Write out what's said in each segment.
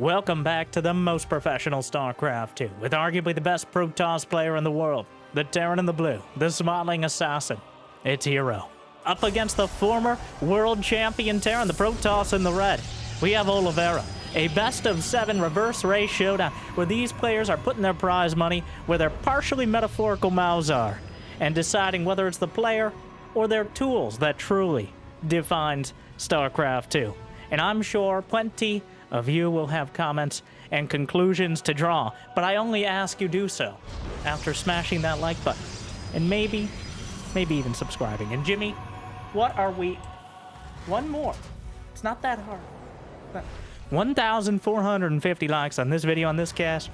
Welcome back to the most professional StarCraft 2, with arguably the best Protoss player in the world, the Terran in the blue, the smiling assassin. It's Hero. Up against the former world champion Terran, the Protoss in the red. We have Oliveira, a best-of-7 reverse race showdown, where these players are putting their prize money where their partially metaphorical mouths are, and deciding whether it's the player or their tools that truly defines StarCraft 2. And I'm sure plenty of you will have comments and conclusions to draw, but I only ask you do so after smashing that like button, and maybe even subscribing. And Jimmy, what are we? One more. It's not that hard. 1,450 likes on this video, on this cast.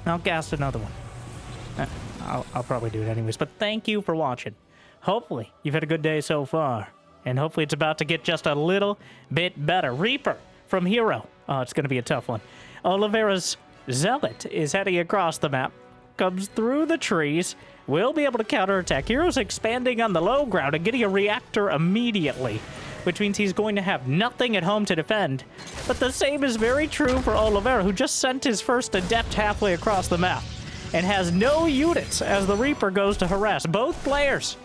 I'll cast another one. I'll probably do it anyways, but thank you for watching. Hopefully you've had a good day so far, and hopefully it's about to get just a little bit better. Reaper from Hero. Oh, it's going to be a tough one. Oliveira's Zealot is heading across the map, comes through the trees, will be able to counterattack. Hero's expanding on the low ground and getting a reactor immediately, which means he's going to have nothing at home to defend. But the same is very true for Oliveira, who just sent his first Adept halfway across the map and has no units as the Reaper goes to harass. Both players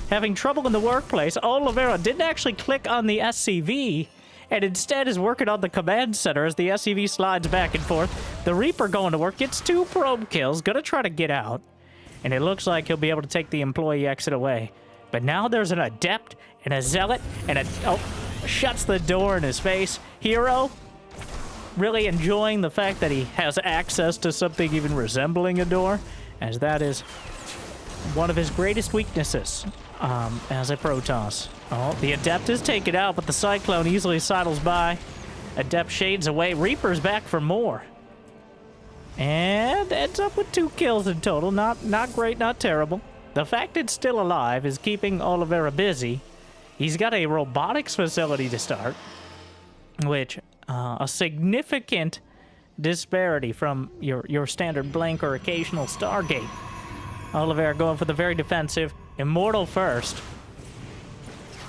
having trouble in the workplace. Oliveira didn't actually click on the SCV, and instead is working on the command center as the SCV slides back and forth. The Reaper going to work, gets 2 probe kills, gonna try to get out, and it looks like he'll be able to take the employee exit away. But now there's an Adept and a Zealot and shuts the door in his face. Hero really enjoying the fact that he has access to something even resembling a door, as that is one of his greatest weaknesses as a Protoss. Oh, the Adept is taken out, but the Cyclone easily sidles by. Adept shades away. Reaper's back for more. And ends up with 2 kills in total. Not great, not terrible. The fact it's still alive is keeping Oliveira busy. He's got a robotics facility to start, which a significant disparity from your standard blank or occasional Stargate. Oliveira going for the very defensive Immortal first.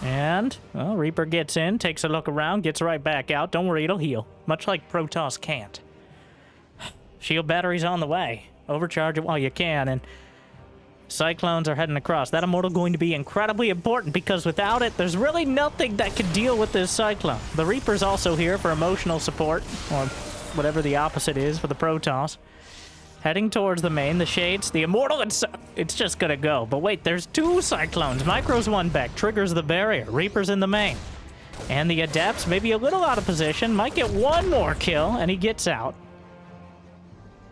And, well, Reaper gets in, takes a look around, gets right back out. Don't worry, it'll heal. Much like Protoss can't. Shield batteries on the way. Overcharge it while you can, and Cyclones are heading across. That Immortal going to be incredibly important, because without it, there's really nothing that can deal with this Cyclone. The Reaper's also here for emotional support, or whatever the opposite is for the Protoss. Heading towards the main, the Shades, the Immortal, it's just gonna go. But wait, there's 2 Cyclones. Micros 1 back, triggers the barrier. Reaper's in the main. And the Adepts, maybe a little out of position, might get 1 more kill, and he gets out.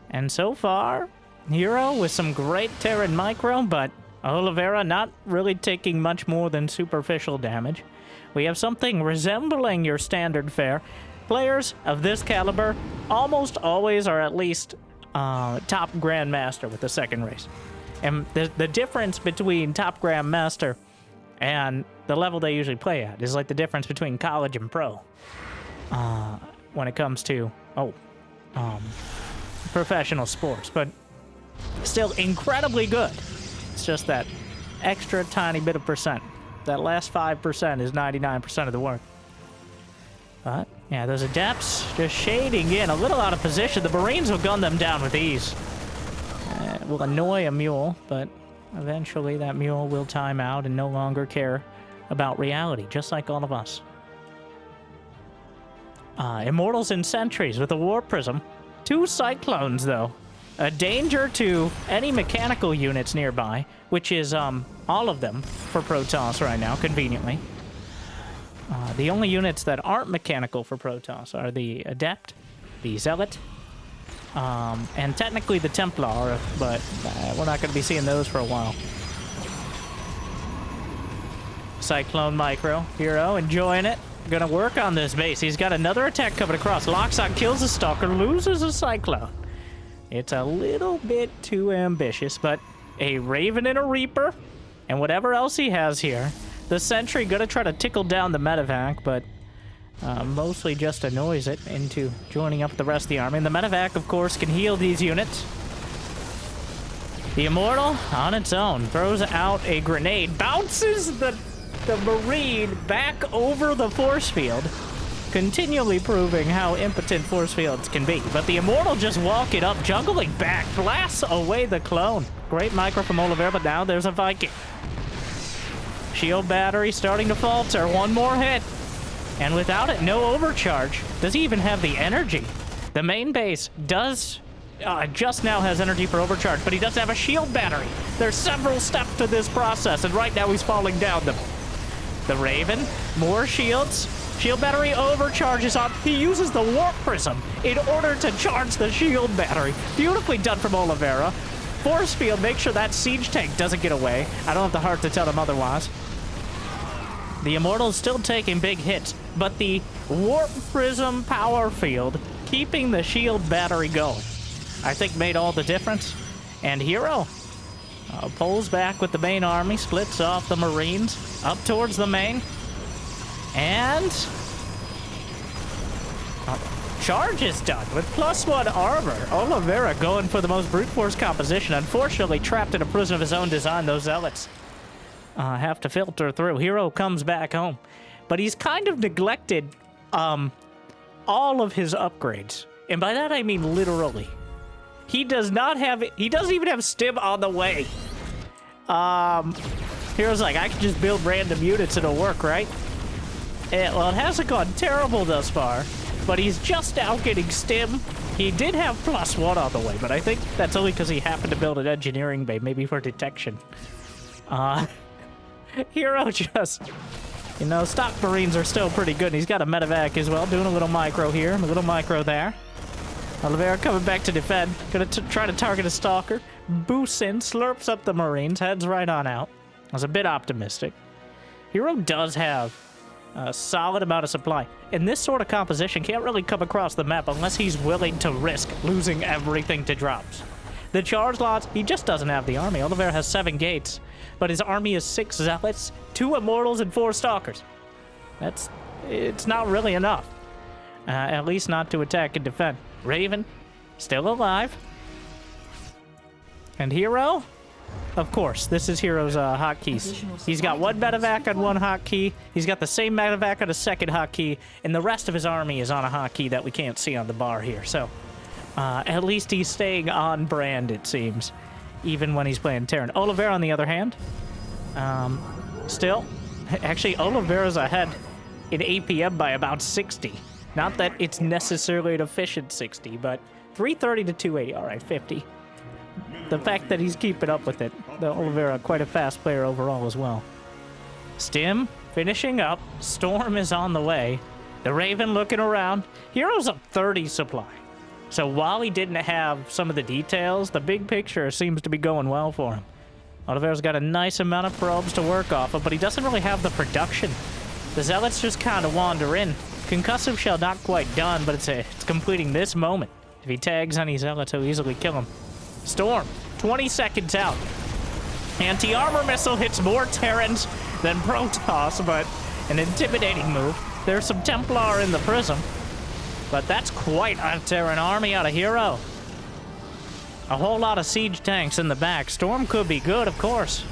And so far, Hero with some great Terran micro, but Oliveira not really taking much more than superficial damage. We have something resembling your standard fare. Players of this caliber almost always are at least top Grandmaster with the second race. And the difference between top Grandmaster and the level they usually play at is like the difference between college and pro when it comes to professional sports, but still incredibly good. It's just that extra tiny bit of percent. That last 5% is 99% of the work. But yeah, those Adepts just shading in, a little out of position. The Marines will gun them down with ease. It will annoy a mule, but eventually that mule will time out and no longer care about reality, just like all of us. Immortals and Sentries with a War Prism. 2 Cyclones, though. A danger to any mechanical units nearby, which is all of them for Protoss right now, conveniently. The only units that aren't mechanical for Protoss are the Adept, the Zealot, and technically the Templar, but we're not going to be seeing those for a while. Cyclone Micro, Hero enjoying it. Gonna work on this base. He's got another attack coming across. Locks on, kills a Stalker, loses a Cyclone. It's a little bit too ambitious, but a Raven and a Reaper, and whatever else he has here. The Sentry gonna try to tickle down the medevac, but mostly just annoys it into joining up with the rest of the army. And the medevac, of course, can heal these units. The Immortal, on its own, throws out a grenade, bounces the Marine back over the force field, continually proving how impotent force fields can be. But the Immortal just walking up, jungling back, blasts away the clone. Great micro from Oliveira, but now there's a Viking. Shield battery starting to falter. One more hit. And without it, no overcharge. Does he even have the energy? The main base does just now has energy for overcharge, but he doesn't have a shield battery. There's several steps to this process, and right now he's falling down. The Raven, more shields. Shield battery overcharges on. He uses the Warp Prism in order to charge the shield battery. Beautifully done from Oliveira. Force field, make sure that siege tank doesn't get away. I don't have the heart to tell him otherwise. The Immortal's still taking big hits, but the Warp Prism power field keeping the shield battery going, I think made all the difference. And Hero pulls back with the main army, splits off the Marines up towards the main. And charge is done with +1 armor. Oliveira going for the most brute force composition. Unfortunately, trapped in a prison of his own design, those zealots have to filter through. Hero comes back home, but he's kind of neglected all of his upgrades. And by that, I mean literally. He does not have it. He doesn't even have stim on the way. Hero's like, I can just build random units, it'll work, right? Well, it hasn't gone terrible thus far, but he's just now getting stim. He did have +1 on the way, but I think that's only because he happened to build an engineering bay, maybe for detection. Hero just, you know, stock Marines are still pretty good. He's got a medevac as well, doing a little micro here, a little micro there. Oliveira coming back to defend, gonna try to target a stalker. Boosts in, slurps up the Marines, heads right on out. I was a bit optimistic. Hero does have a solid amount of supply. And this sort of composition can't really come across the map unless he's willing to risk losing everything to drops. The charge lots, he just doesn't have the army. Oliveira has 7 gates, but his army is 6 zealots, 2 immortals, and 4 stalkers. It's not really enough. At least not to attack and defend. Raven, still alive. And Hero? Of course, this is Hero's hotkeys. He's got 1 medevac on 1 hotkey. He's got the same medevac on a 2nd hotkey, and the rest of his army is on a hotkey that we can't see on the bar here. So, at least he's staying on brand, it seems, even when he's playing Terran. Oliveira, on the other hand, still, actually, Oliveira's ahead in APM by about 60. Not that it's necessarily an efficient 60, but 330 to 280. All right, 50. The fact that he's keeping up with it. The Oliveira, quite a fast player overall as well. Stim finishing up. Storm is on the way. The Raven looking around. Hero's up 30 supply. So while he didn't have some of the details, the big picture seems to be going well for him. Oliveira's got a nice amount of probes to work off of, but he doesn't really have the production. The Zealots just kind of wander in. Concussive Shell not quite done, but it's completing this moment. If he tags any Zealots, he'll easily kill him. Storm, 20 seconds out. Anti-armor missile hits more Terrans than Protoss, but an intimidating move. There's some Templar in the Prism, but that's quite a Terran army out of Hero. A whole lot of siege tanks in the back. Storm could be good, of course.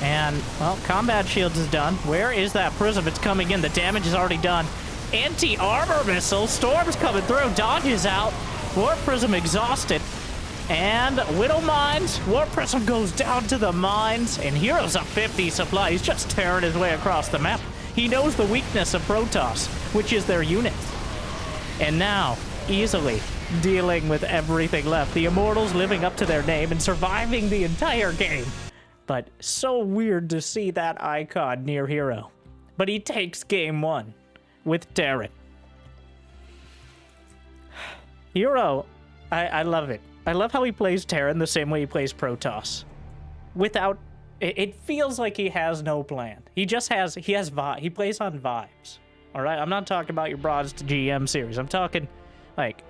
And, well, combat shields is done. Where is that Prism? It's coming in. The damage is already done. Anti-armor missile. Storm's coming through. Dodges out. Warp Prism exhausted. And Widow Mines. Warp Prism goes down to the mines. And Hero's up 50 supply. He's just tearing his way across the map. He knows the weakness of Protoss, which is their unit. And now, easily dealing with everything left. The Immortals living up to their name and surviving the entire game. But so weird to see that icon near Hero. But he takes game 1 with Terran. Hero, I love it. I love how he plays Terran the same way he plays Protoss. Without, it feels like he has no plan. He just has, he plays on vibes. All right, I'm not talking about your Broads to GM series. I'm talking, like,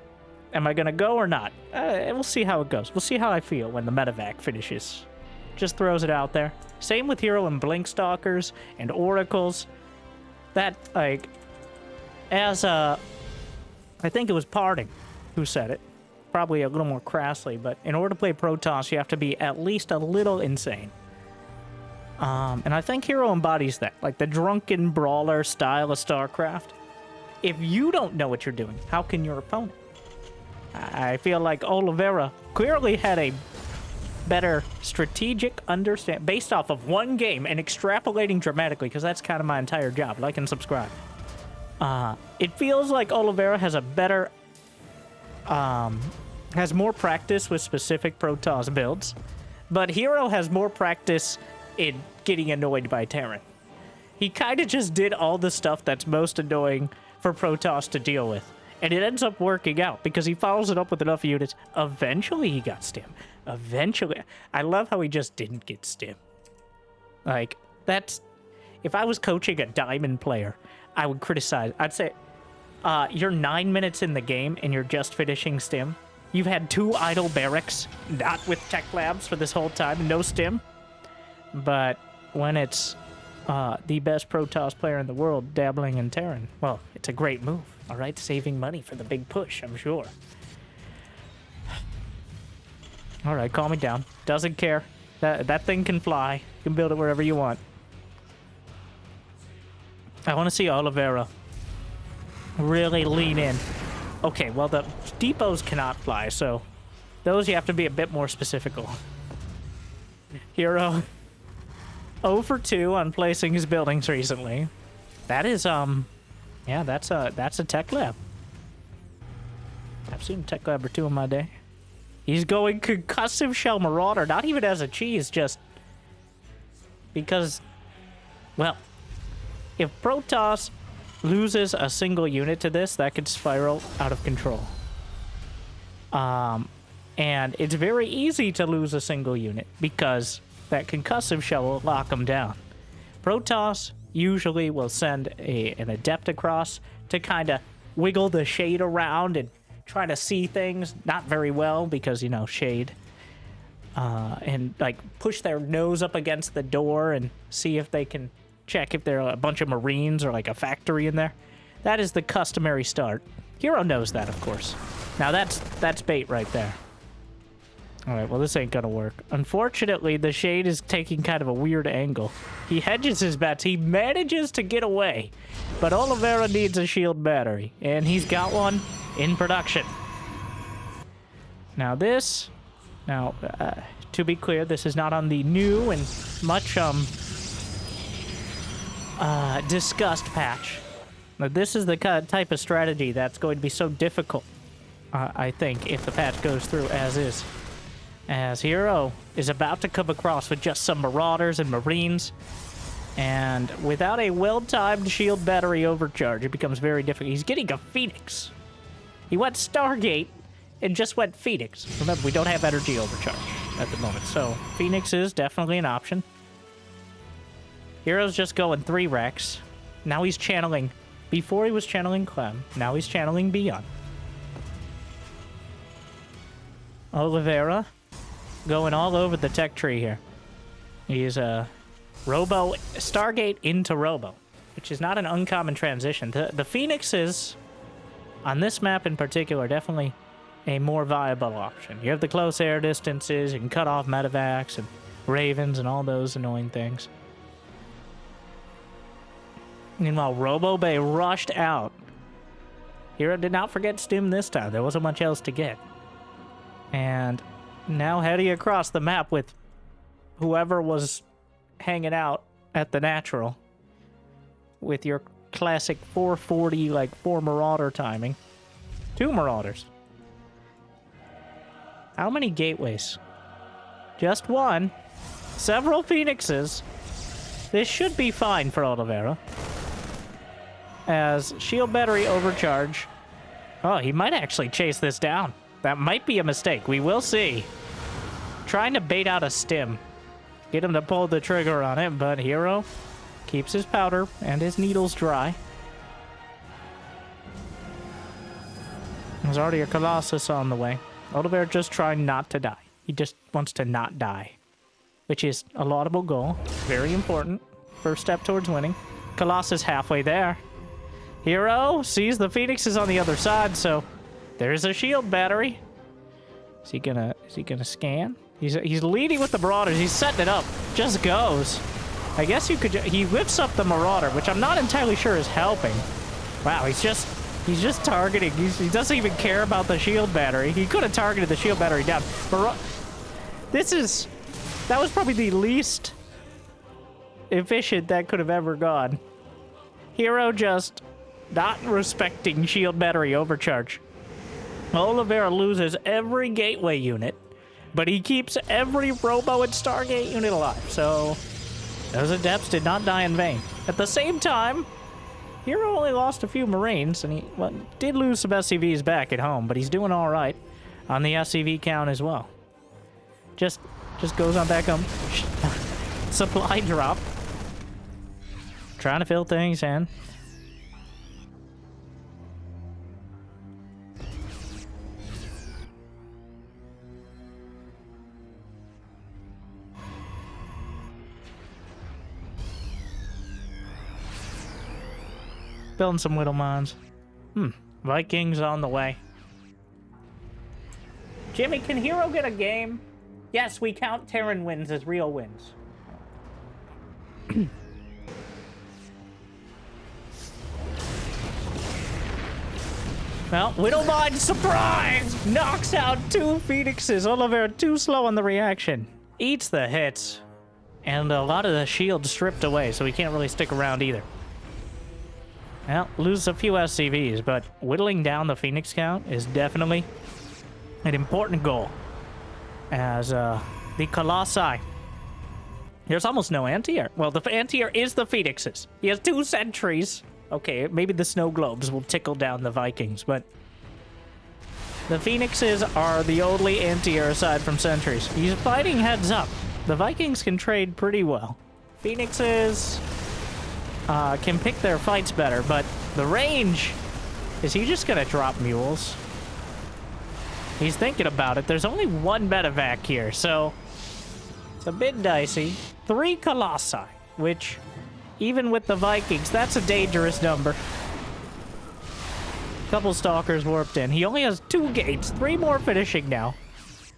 am I gonna go or not? We'll see how it goes. We'll see how I feel when the medevac finishes. Just throws it out there. Same with Hero and Blink Stalkers and Oracles. That, like, as I think it was Parting who said it. Probably a little more crassly, but in order to play Protoss, you have to be at least a little insane. And I think Hero embodies that, like the drunken brawler style of StarCraft. if you don't know what you're doing, how can your opponent? I feel like Oliveira clearly had a better strategic understand based off of one game and extrapolating dramatically, because that's kind of my entire job. Like and subscribe. It feels like Oliveira has a better, has more practice with specific Protoss builds, but Hero has more practice in getting annoyed by Terran. He kind of just did all the stuff that's most annoying for Protoss to deal with. And it ends up working out because he follows it up with enough units. Eventually he got stim. Eventually. I love how he just didn't get stim. Like, that's... If I was coaching a diamond player, I would criticize. I'd say, you're 9 minutes in the game and you're just finishing stim. You've had 2 idle barracks, not with tech labs for this whole time, no stim. But when it's the best Protoss player in the world dabbling in Terran, well, it's a great move. All right, saving money for the big push, I'm sure. All right, calm me down. Doesn't care. That thing can fly. You can build it wherever you want. I want to see Oliveira really lean in. Okay, well, the depots cannot fly, so those you have to be a bit more specific on. Hero 0 for 2 on placing his buildings recently. That is, yeah, that's a tech lab. I've seen a tech lab or 2 in my day. He's going concussive shell marauder, not even as a cheese, just because, well, if Protoss loses a single unit to this, that could spiral out of control. And it's very easy to lose a single unit because that concussive shell will lock them down. Protoss usually will send an adept across to kind of wiggle the shade around and try to see things. Not very well because, you know, shade. And, like, push their nose up against the door and see if they can check if there are a bunch of Marines or, like, a factory in there. That is the customary start. Hero knows that, of course. Now, that's bait right there. Alright, well, this ain't gonna work. Unfortunately, the shade is taking kind of a weird angle. He hedges his bets. He manages to get away. But Oliveira needs a shield battery. And he's got one in production. Now this... Now, to be clear, this is not on the new and much, discussed patch. But this is the type of strategy that's going to be so difficult, I think, if the patch goes through as is. As Hero is about to come across with just some Marauders and Marines. And without a well-timed shield battery overcharge, it becomes very difficult. He's getting a Phoenix. He went Stargate and just went Phoenix. Remember, we don't have energy overcharge at the moment, so Phoenix is definitely an option. Hero's just going 3 Rex. Now he's channeling. Before he was channeling Clem. Now he's channeling Beyond. Oliveira going all over the tech tree here. He's Robo Stargate into Robo, which is not an uncommon transition. The Phoenixes on this map in particular are definitely a more viable option. You have the close air distances, you can cut off medevacs and ravens and all those annoying things. Meanwhile, Robo Bay rushed out. Hero did not forget Stim this time. There wasn't much else to get. And now heading across the map with whoever was hanging out at the natural with your classic 440, like 4 Marauder timing. 2 Marauders. How many gateways? Just 1. Several Phoenixes. This should be fine for Oliveira. As shield battery overcharge. Oh, he might actually chase this down. That might be a mistake. We will see. Trying to bait out a stim. Get him to pull the trigger on it, but Hero keeps his powder and his needles dry. There's already a Colossus on the way. Oliveira just trying not to die. He just wants to not die. Which is a laudable goal. Very important. First step towards winning. Colossus halfway there. Hero sees the Phoenixes on the other side, so there's a shield battery. Is he gonna scan? He's leading with the Marauders. He's setting it up. Just goes. I guess you could... He whips up the Marauder, which I'm not entirely sure is helping. Wow, he's just targeting. He doesn't even care about the shield battery. He could have targeted the shield battery down. But that was probably the least efficient that could have ever gone. Hero just not respecting shield battery overcharge. Oliveira loses every gateway unit, but he keeps every Robo and Stargate unit alive. So those Adepts did not die in vain. At the same time, Hero only lost a few Marines, and he did lose some SCVs back at home, but he's doing all right on the SCV count as well. Just goes on back home. Supply drop. Trying to fill things in. Building some Whittle Mines. Vikings on the way. Jimmy, can Hero get a game? Yes, we count Terran wins as real wins. Well, Whittle Mine surprise! Knocks out 2 Phoenixes. Oliveira too slow on the reaction. Eats the hits. And a lot of the shield stripped away, so he can't really stick around either. Well, lose a few SCVs, but whittling down the Phoenix count is definitely an important goal. As the Colossi. There's almost no anti-air. Well, the anti-air is the Phoenixes. He has 2 sentries. Okay, maybe the snow globes will tickle down the Vikings, but the Phoenixes are the only anti-air aside from sentries. He's fighting heads up. The Vikings can trade pretty well. Phoenixes can pick their fights better, but the range... Is he just gonna drop mules? He's thinking about it. There's only 1 medevac here, so it's a bit dicey. 3 Colossi, which, even with the Vikings, that's a dangerous number. Couple Stalkers warped in. He only has 2 gates, 3 more finishing now.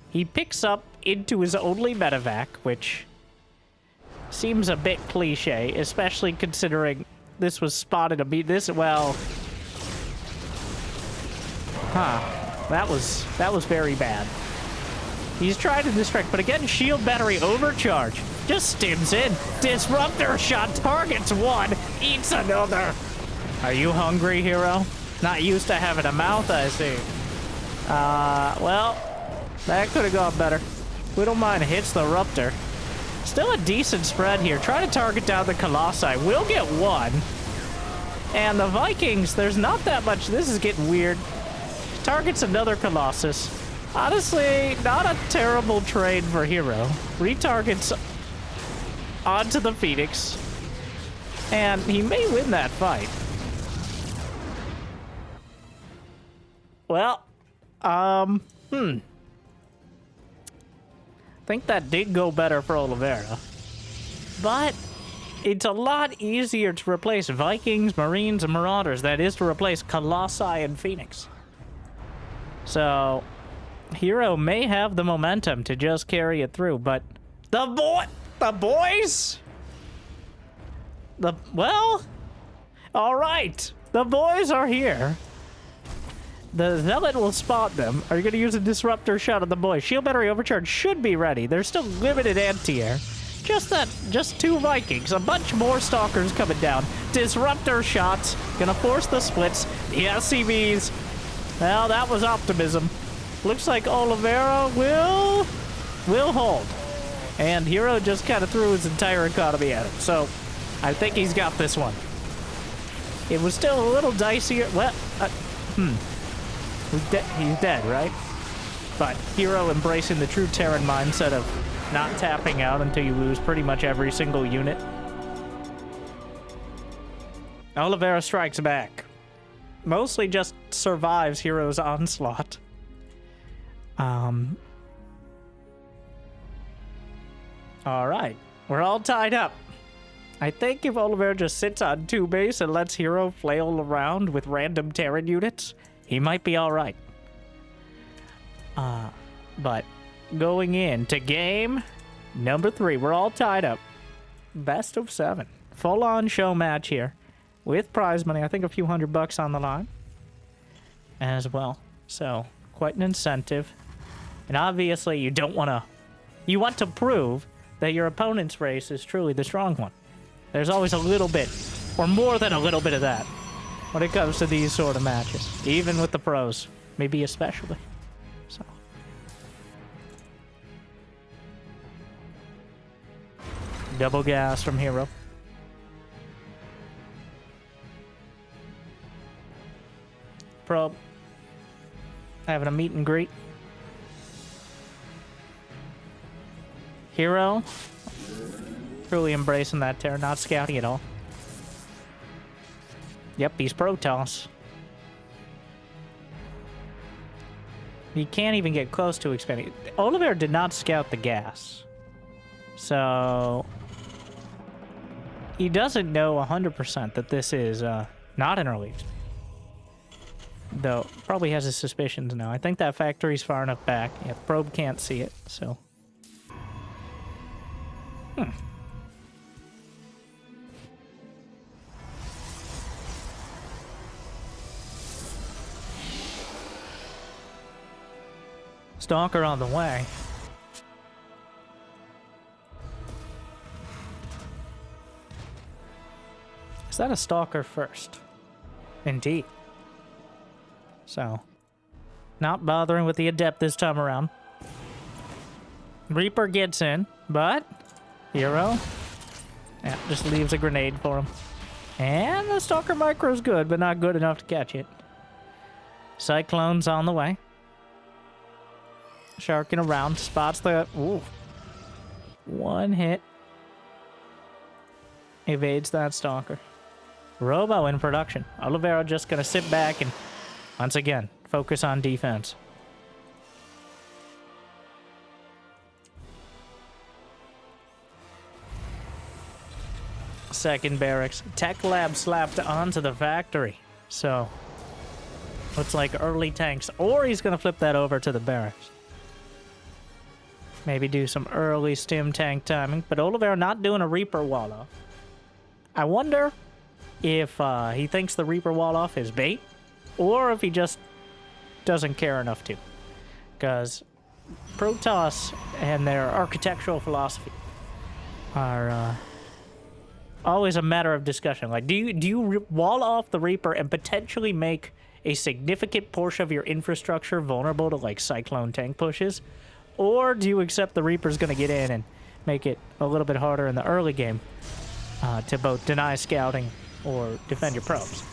He picks up into his only medevac, which seems a bit cliche, especially considering this was spotted well... That was very bad. He's trying to distract, but again, shield battery overcharge. Just stims in. Disruptor shot targets 1, eats another. Are you hungry, Hero? Not used to having a mouth, I see. Well, that could have gone better. We don't mind hits the Ruptor. Still a decent spread here. Try to target down the Colossi. We'll get 1. And the Vikings, there's not that much. This is getting weird. Targets another Colossus. Honestly, not a terrible trade for Hero. Retargets onto the Phoenix. And he may win that fight. Well, I think that did go better for Oliveira. But it's a lot easier to replace Vikings, Marines, and Marauders than it is to replace Colossi and Phoenix. So, Hero may have the momentum to just carry it through, but the boys? Well, all right. The boys are here. The Zealot will spot them. Are you going to use a Disruptor shot at the boys? Shield battery overcharge should be ready. There's still limited anti-air. Just 2 Vikings. A bunch more Stalkers coming down. Disruptor shots. Gonna force the splits. The SCVs. Well, that was optimism. Looks like Oliveira will hold. And Hero just kind of threw his entire economy at him. So, I think he's got this one. It was still a little dicier. Well, he's dead, right? But Hero embracing the true Terran mindset of not tapping out until you lose pretty much every single unit. Oliveira strikes back. Mostly just survives Hero's onslaught. Alright. We're all tied up. I think if Oliveira just sits on 2 base and lets Hero flail around with random Terran units, he might be alright. But going into game number 3, we're all tied up. Best of 7. Full-on show match here. with prize money. I think a few $100 on the line as well. So, quite an incentive. And obviously, you don't want to... You want to prove that your opponent's race is truly the strong one. There's always a little bit, or more than a little bit of that, when it comes to these sort of matches. Even with the pros. Maybe especially. So... Double gas from Hero. Probe. Having a meet and greet. Hero. Truly embracing that Terran, not scouting at all. Yep, he's Protoss. He can't even get close to expanding. Oliveira did not scout the gas. So... He doesn't know 100% that this is not an early expand. Though, probably has his suspicions now. I think that factory's far enough back. Yeah, probe can't see it, so... Stalker on the way. Is that a Stalker first? Indeed. So, not bothering with the Adept this time around. Reaper gets in, but Hero, yeah, just leaves a grenade for him. And the Stalker Micro's good, but not good enough to catch it. Cyclone's on the way. Sharking around, spots the... Ooh. One hit. Evades that Stalker. Robo in production. Oliveira just gonna sit back and, once again, focus on defense. Second barracks. Tech lab slapped onto the factory. So, looks like early tanks. Or he's gonna flip that over to the barracks. Maybe do some early stim tank timing. But Oliveira not doing a Reaper wall off. I wonder if he thinks the Reaper wall off is bait, or if he just doesn't care enough to. Because Protoss and their architectural philosophy are always a matter of discussion. Like, do you wall off the Reaper and potentially make a significant portion of your infrastructure vulnerable to, like, Cyclone tank pushes? Or do you accept the Reaper's going to get in and make it a little bit harder in the early game to both deny scouting or defend your probes?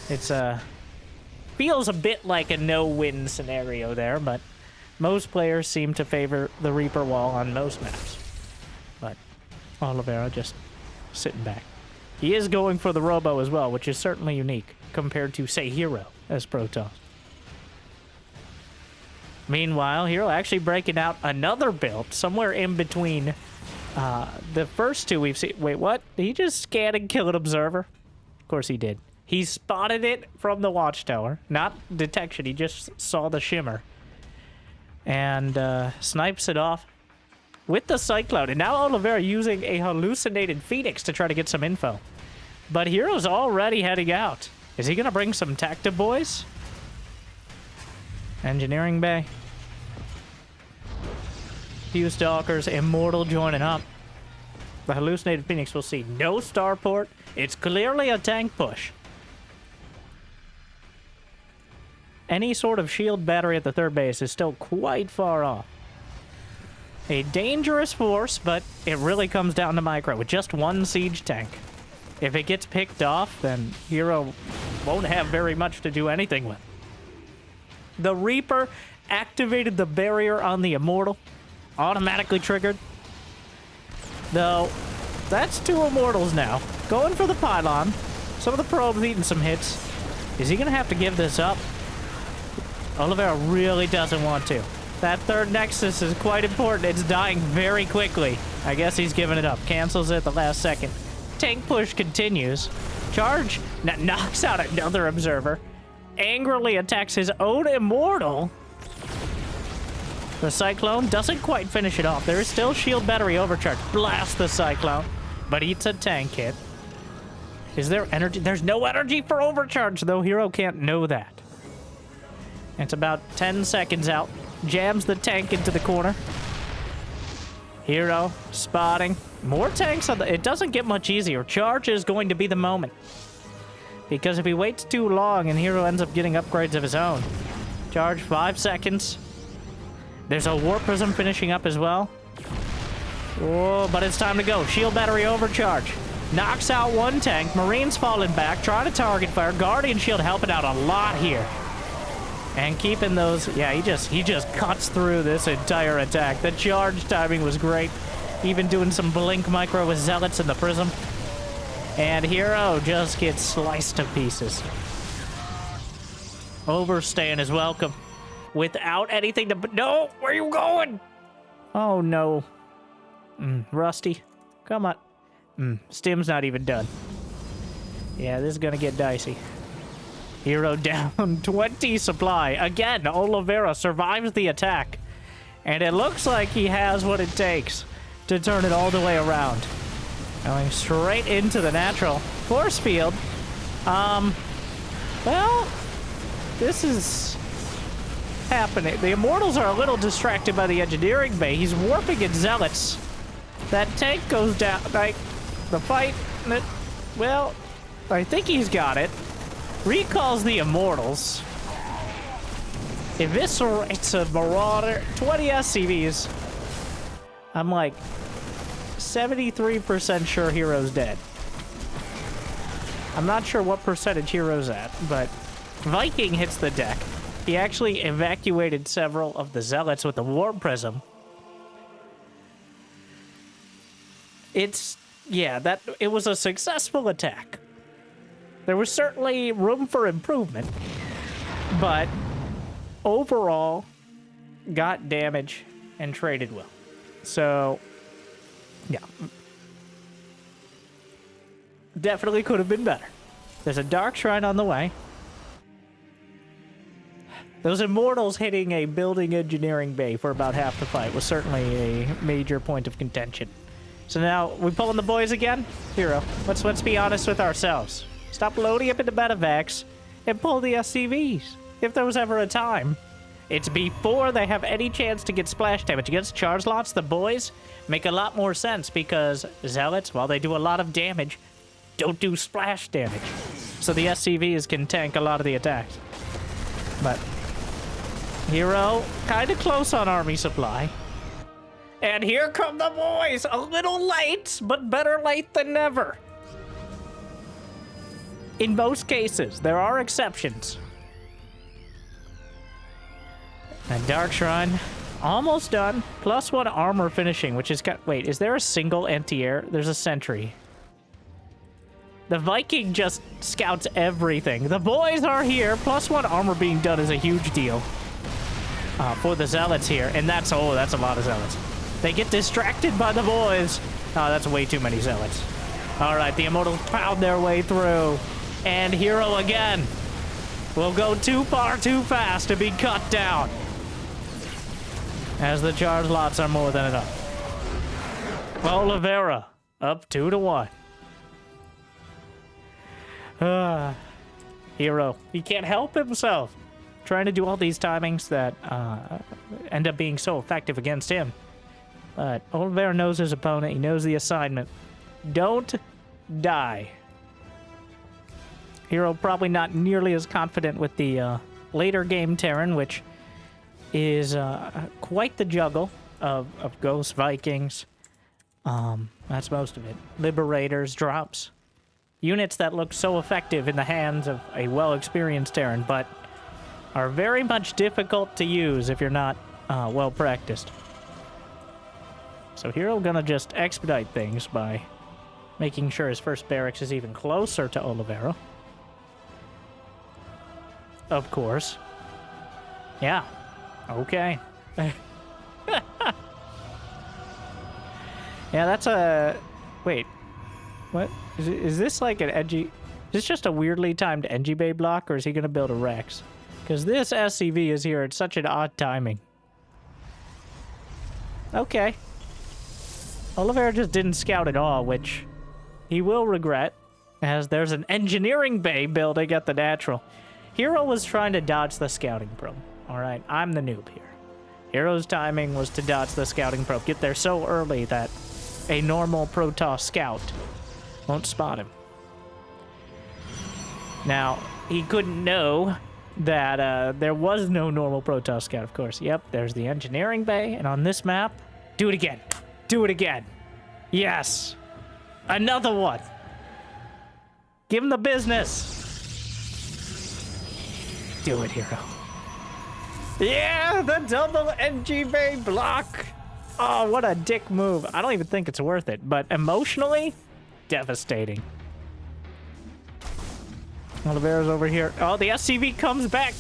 It's feels a bit like a no-win scenario there, but most players seem to favor the Reaper wall on most maps. But Oliveira just sitting back. He is going for the Robo as well, which is certainly unique compared to, say, Hero as Protoss. Meanwhile, Hero actually breaking out another build somewhere in between the first two we've seen. Wait, what? Did he just scan and kill an observer? Of course he did. He spotted it from the watchtower. Not detection, he just saw the shimmer. And snipes it off with the Cyclone. And now Oliveira using a hallucinated Phoenix to try to get some info. But Hero's already heading out. Is he going to bring some Tacta boys? Engineering bay. Few Stalkers, Immortal joining up. The hallucinated Phoenix will see no starport. It's clearly a tank push. Any sort of shield battery at the third base is still quite far off. A dangerous force, but it really comes down to micro with just one siege tank. If it gets picked off, then Hero won't have very much to do anything with. The Reaper activated the barrier on the Immortal. Automatically triggered. Though, that's two Immortals now. Going for the pylon. Some of the probes eating some hits. Is he going to have to give this up? Oliveira really doesn't want to. That third Nexus is quite important. It's dying very quickly. I guess he's giving it up. Cancels it at the last second. Tank push continues. Charge knocks out another observer. Angrily attacks his own Immortal. The Cyclone doesn't quite finish it off. There is still shield battery overcharge. Blast the Cyclone, but eats a tank hit. Is there energy? There's no energy for overcharge, though. Hero can't know that. It's about 10 seconds out. Jams the tank into the corner. Hero spotting. More tanks on the... It doesn't get much easier. Charge is going to be the moment. Because if he waits too long and Hero ends up getting upgrades of his own. Charge 5 seconds. There's a Warp Prism finishing up as well. Oh, but it's time to go. Shield battery overcharge. Knocks out one tank. Marine's falling back. Trying to target fire. Guardian Shield helping out a lot here. And keeping those... Yeah, he just cuts through this entire attack. The charge timing was great. Even doing some blink micro with Zealots in the Prism. And Hero just gets sliced to pieces. Overstaying is welcome. Without anything to... No! Where are you going? Oh, no. Rusty. Come on. Stim's not even done. Yeah, this is gonna get dicey. Hero down 20 supply. Again, Oliveira survives the attack. And it looks like he has what it takes to turn it all the way around. Going straight into the natural force field. Well, this is happening. The Immortals are a little distracted by the engineering bay. He's warping at Zealots. That tank goes down. Like, the fight... Well, I think he's got it. Recalls the Immortals. Eviscerates a Marauder. 20 SCVs. I'm like 73% sure Hero's dead. I'm not sure what percentage Hero's at, but Viking hits the deck. He actually evacuated several of the Zealots with the Warp Prism. Yeah, it was a successful attack. There was certainly room for improvement, but overall, got damage and traded well. So, yeah. Definitely could have been better. There's a Dark Shrine on the way. Those Immortals hitting a building engineering bay for about half the fight was certainly a major point of contention. So now, we pulling the boys again? Hero, let's be honest with ourselves. Stop loading up into medevacs and pull the SCVs, if there was ever a time. It's before they have any chance to get splash damage. Against charge lots, the boys make a lot more sense because Zealots, while they do a lot of damage, don't do splash damage. So the SCVs can tank a lot of the attacks. But Hero, kind of close on army supply. And here come the boys! A little late, but better late than never. In most cases, there are exceptions. And Dark Shrine, almost done. +1 armor finishing, which is... Wait, is there a single anti-air? There's a sentry. The Viking just scouts everything. The boys are here. +1 armor being done is a huge deal. For the Zealots here. And that's a lot of Zealots. They get distracted by the boys. Oh, that's way too many Zealots. All right, the Immortals pound their way through. And Hero again will go too far too fast to be cut down. As the charge lots are more than enough. Oliveira up 2-1. Hero, he can't help himself. Trying to do all these timings that end up being so effective against him. But Oliveira knows his opponent. He knows the assignment. Don't die. Hero probably not nearly as confident with the later game Terran, which is quite the juggle of Ghost Vikings. That's most of it. Liberators, drops. Units that look so effective in the hands of a well-experienced Terran, but are very much difficult to use if you're not well-practiced. So Hero gonna just expedite things by making sure his first barracks is even closer to Oliveira. Of course. Yeah. Okay. Yeah, that's a... Wait. What? Is this like an edgy... Is this just a weirdly timed Engie Bay block, or is he going to build a Rex? Because this SCV is here at such an odd timing. Okay. Oliveira just didn't scout at all, which he will regret. as there's an engineering bay building at the natural. Hero was trying to dodge the scouting probe. All right, I'm the noob here. Hero's timing was to dodge the scouting probe. Get there so early that a normal Protoss scout won't spot him. Now, he couldn't know that there was no normal Protoss scout, of course. Yep, there's the engineering bay, and on this map, do it again. Do it again. Yes. Another one. Give him the business. Do it, Hero. Yeah, the double NG bay block. Oh, what a dick move. I don't even think it's worth it, but emotionally, devastating. Oliveira's over here. Oh, the SCV comes back.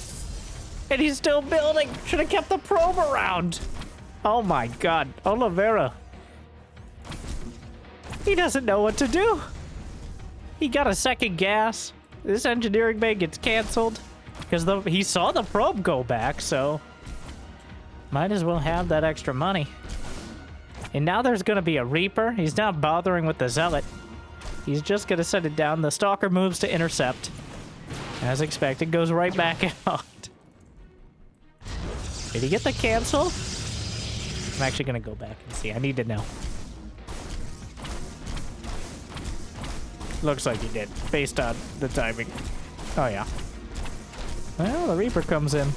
And he's still building. Should have kept the probe around. Oh my god. Oliveira. He doesn't know what to do. He got a second gas. This engineering bay gets canceled. Because he saw the probe go back, so... might as well have that extra money. And now there's going to be a Reaper. He's not bothering with the Zealot. He's just going to send it down. The Stalker moves to intercept. As expected, goes right back out. Did he get the cancel? I'm actually going to go back and see. I need to know. Looks like he did, based on the timing. Oh, yeah. Well, the Reaper comes in.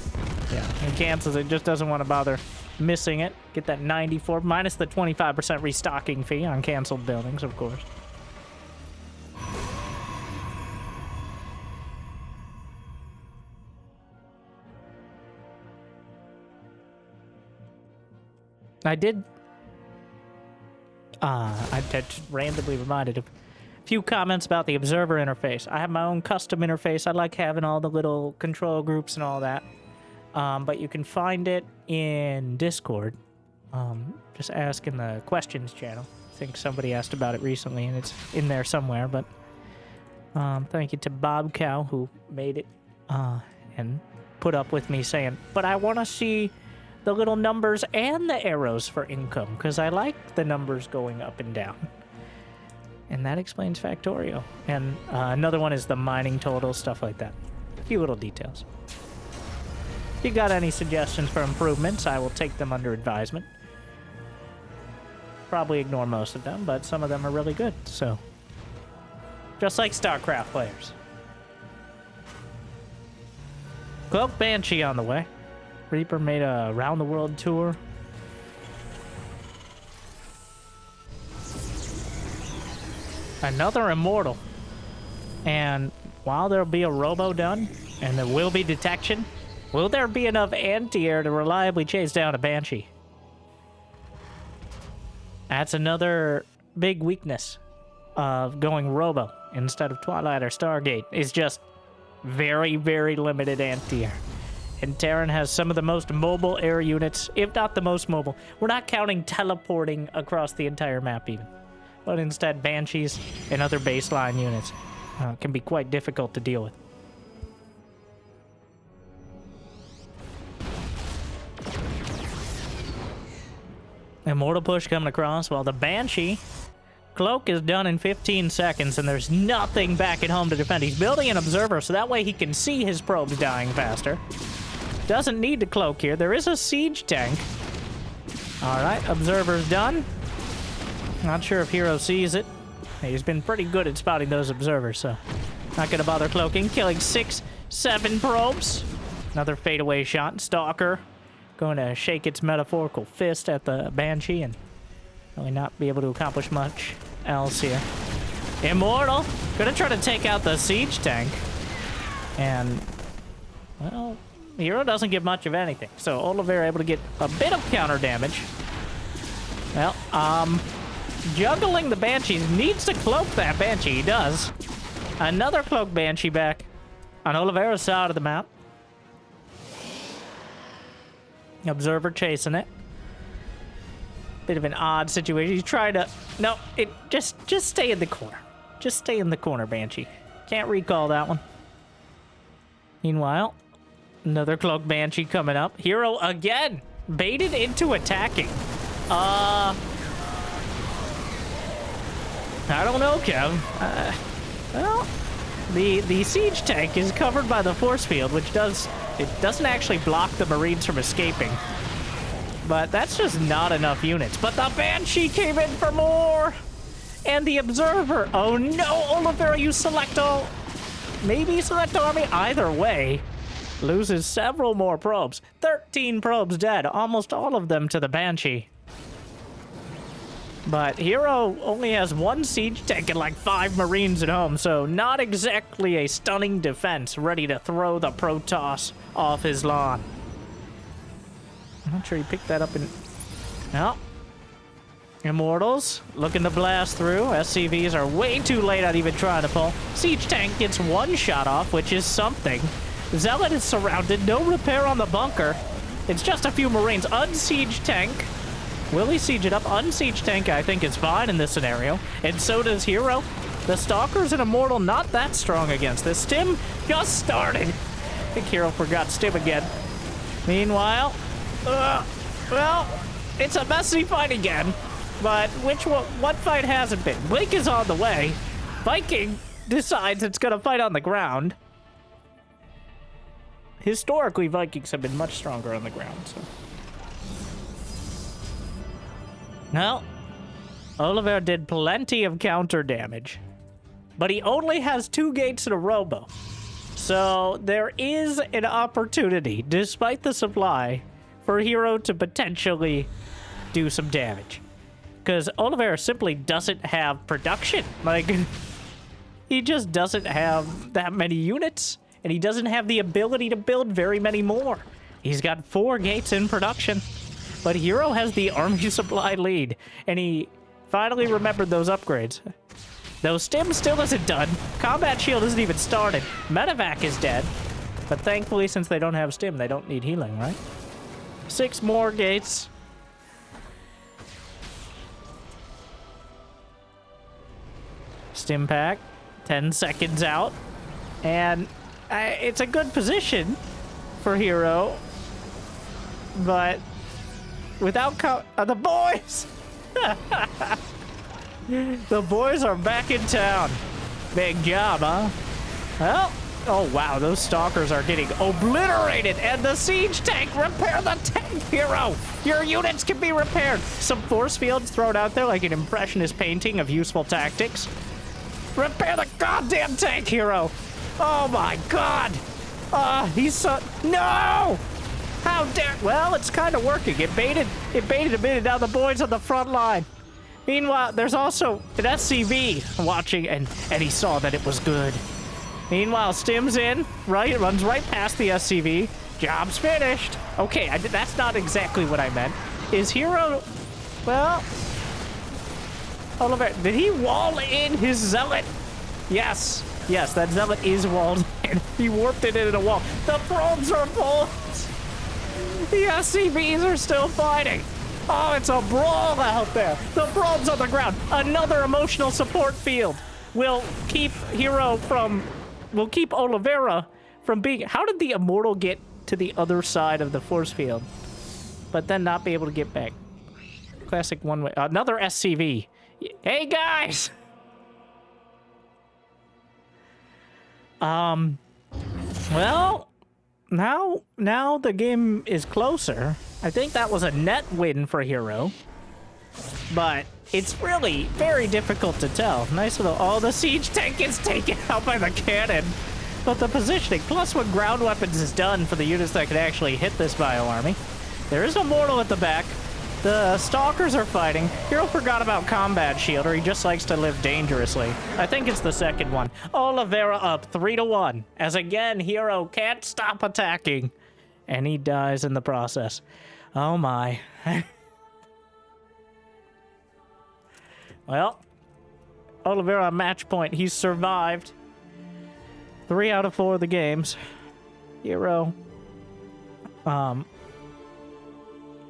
Yeah, and cancels it. Just doesn't want to bother missing it. Get that 94, minus the 25% restocking fee on canceled buildings, of course. I just randomly reminded of a few comments about the observer interface. I have my own custom interface. I like having all the little control groups and all that. But you can find it in Discord. Just ask in the questions channel. I think somebody asked about it recently, and it's in there somewhere. But thank you to Bob Cow, who made it and put up with me saying, but I want to see the little numbers and the arrows for income, because I like the numbers going up and down. And that explains Factorio. And another one is the mining total, stuff like that. A few little details. If you got any suggestions for improvements, I will take them under advisement. Probably ignore most of them, but some of them are really good, so. Just like StarCraft players. Cloak Banshee on the way. Reaper made a round-the-world tour. Another Immortal. And while there'll be a robo done, and there will be detection, will there be enough anti-air to reliably chase down a Banshee? That's another big weakness of going robo instead of Twilight or Stargate, is just very, very limited anti-air. And Terran has some of the most mobile air units, if not the most mobile. We're not counting teleporting across the entire map even. But instead, Banshees and other baseline units can be quite difficult to deal with. Immortal push coming across, while the Banshee cloak is done in 15 seconds, and there's nothing back at home to defend. He's building an observer, so that way he can see his probes dying faster. Doesn't need to cloak here. There is a siege tank. All right, observer's done. Not sure if Hero sees it. He's been pretty good at spotting those observers, so not gonna bother cloaking. Killing 6, 7 probes. Another fadeaway shot. Stalker going to shake its metaphorical fist at the Banshee and really not be able to accomplish much else here. Immortal gonna try to take out the siege tank, and well, Hero doesn't give much of anything, so Oliveira able to get a bit of counter damage. Well, juggling the Banshees, needs to cloak that Banshee. He does. Another cloak Banshee back on Oliveira's side of the map. Observer chasing it. Bit of an odd situation. He's trying to... No, just stay in the corner. Just stay in the corner, Banshee. Can't recall that one. Meanwhile, another cloak Banshee coming up. Hero again, baited into attacking. I don't know, Kev. Well, the siege tank is covered by the force field, which doesn't actually block the Marines from escaping. But that's just not enough units. But the Banshee came in for more! And the Observer! Oh no, Oliveira, you select all... Maybe select army? Either way, loses several more probes. 13 probes dead, almost all of them to the Banshee. But Hero only has 1 siege tank and like 5 Marines at home, so not exactly a stunning defense ready to throw the Protoss off his lawn. I'm not sure he picked that up in... No. Immortals looking to blast through. SCVs are way too late on even trying to pull. Siege tank gets 1 shot off, which is something. Zealot is surrounded. No repair on the bunker. It's just a few Marines. Unsiege tank. Will he siege it up? Unsiege tank, I think, is fine in this scenario. And so does Hero. The Stalkers and Immortal not that strong against this. Stim just started. I think Hero forgot Stim again. Meanwhile... well, it's a messy fight again, but what fight hasn't been? Blink is on the way. Viking decides it's gonna fight on the ground. Historically, Vikings have been much stronger on the ground, so. Well, Oliveira did plenty of counter damage, but he only has 2 gates in a robo. So there is an opportunity, despite the supply, for Hero to potentially do some damage. Because Oliveira simply doesn't have production. Like, he just doesn't have that many units, and he doesn't have the ability to build very many more. He's got 4 gates in production, but Hero has the army supply lead, and he finally remembered those upgrades. Though Stim still isn't done. Combat Shield isn't even started. Medevac is dead, but thankfully, since they don't have Stim, they don't need healing, right? 6 more gates. Stim pack, 10 seconds out. And it's a good position for Hero. But without the boys! The boys are back in town. Big job, huh? Well, oh wow, those Stalkers are getting obliterated, and the siege tank, repair the tank, Hero! Your units can be repaired! Some force fields thrown out there like an impressionist painting of useful tactics. Repair the goddamn tank, Hero! Oh my god! He's so... No! How dare... Well, it's kind of working. It baited a bit, and now the boys on the front line. Meanwhile, there's also an SCV watching, and he saw that it was good. Meanwhile, Stim's in, right? Runs right past the SCV. Job's finished. Okay, that's not exactly what I meant. Is Hero... Well... Oliveira, did he wall in his Zealot? Yes. Yes, that Zealot is walled in. He warped it into a wall. The probes are full. The SCVs are still fighting. Oh, it's a brawl out there. The probes on the ground. Another emotional support field will keep Oliveira from being... How did the Immortal get to the other side of the force field, but then not be able to get back? Classic one-way. Another SCV. Hey, guys! Well, now the game is closer. I think that was a net win for Hero, but it's really very difficult to tell. Nice little... Oh, the siege tank is taken out by the cannon. But the positioning, plus when ground weapons is done for the units that can actually hit this bio army. There is a mortal at the back. The Stalkers are fighting. Hero forgot about Combat Shield, or he just likes to live dangerously. I think it's the second one. Oliveira up 3-1, as again, Hero can't stop attacking. And he dies in the process. Oh my. Well, Oliveira match point. He's survived 3 out of 4 of the games. Hero,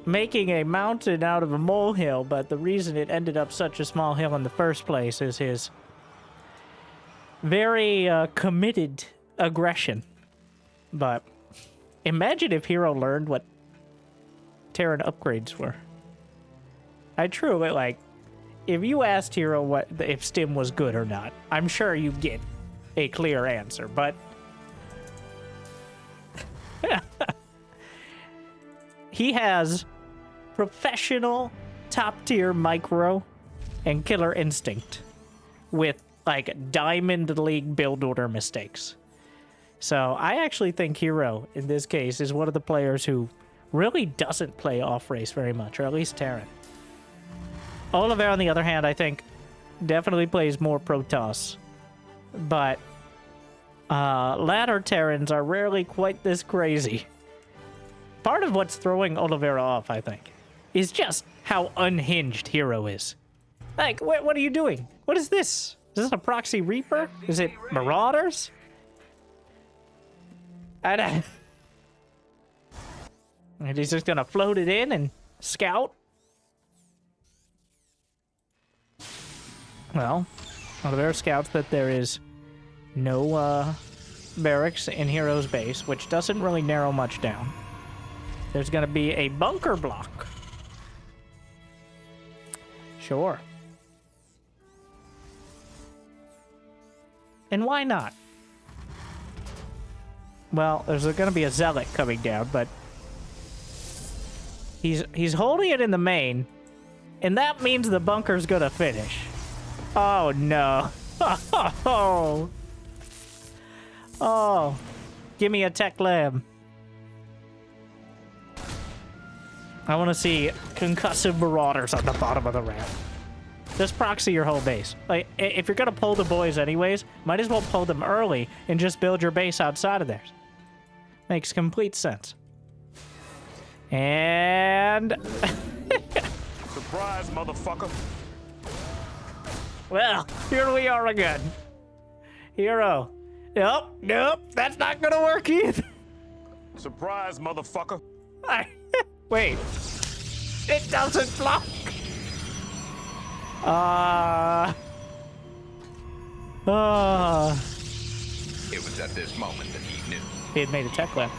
making a mountain out of a molehill, but the reason it ended up such a small hill in the first place is his very committed aggression. But imagine if Hero learned what Terran upgrades were. I truly, like, if you asked Hero what if Stim was good or not, I'm sure you'd get a clear answer, but he has professional top-tier micro and killer instinct with like Diamond League build order mistakes. So I actually think Hero in this case is one of the players who really doesn't play off-race very much, or at least Terran. Oliveira, on the other hand, I think definitely plays more Protoss, but ladder Terrans are rarely quite this crazy. Part of what's throwing Oliveira off, I think, is just how unhinged Hero is. Like, what are you doing? What is this? Is this a proxy Reaper? Is it Marauders? And he's just gonna float it in and scout? Well, Oliveira scouts that there is no barracks in Hero's base, which doesn't really narrow much down. There's gonna be a bunker block. Sure. And why not? Well, there's gonna be a zealot coming down, but he's holding it in the main, and that means the bunker's gonna finish. Oh no. Oh. Give me a tech lab. I want to see concussive marauders on the bottom of the ramp. Just proxy your whole base. Like, if you're gonna pull the boys anyways, might as well pull them early and just build your base outside of theirs. Makes complete sense. And... Surprise, motherfucker. Well, here we are again. Hero. Nope, that's not gonna work either. Surprise, motherfucker. Wait. It doesn't block. It was at this moment that he knew. He had made a tech lab.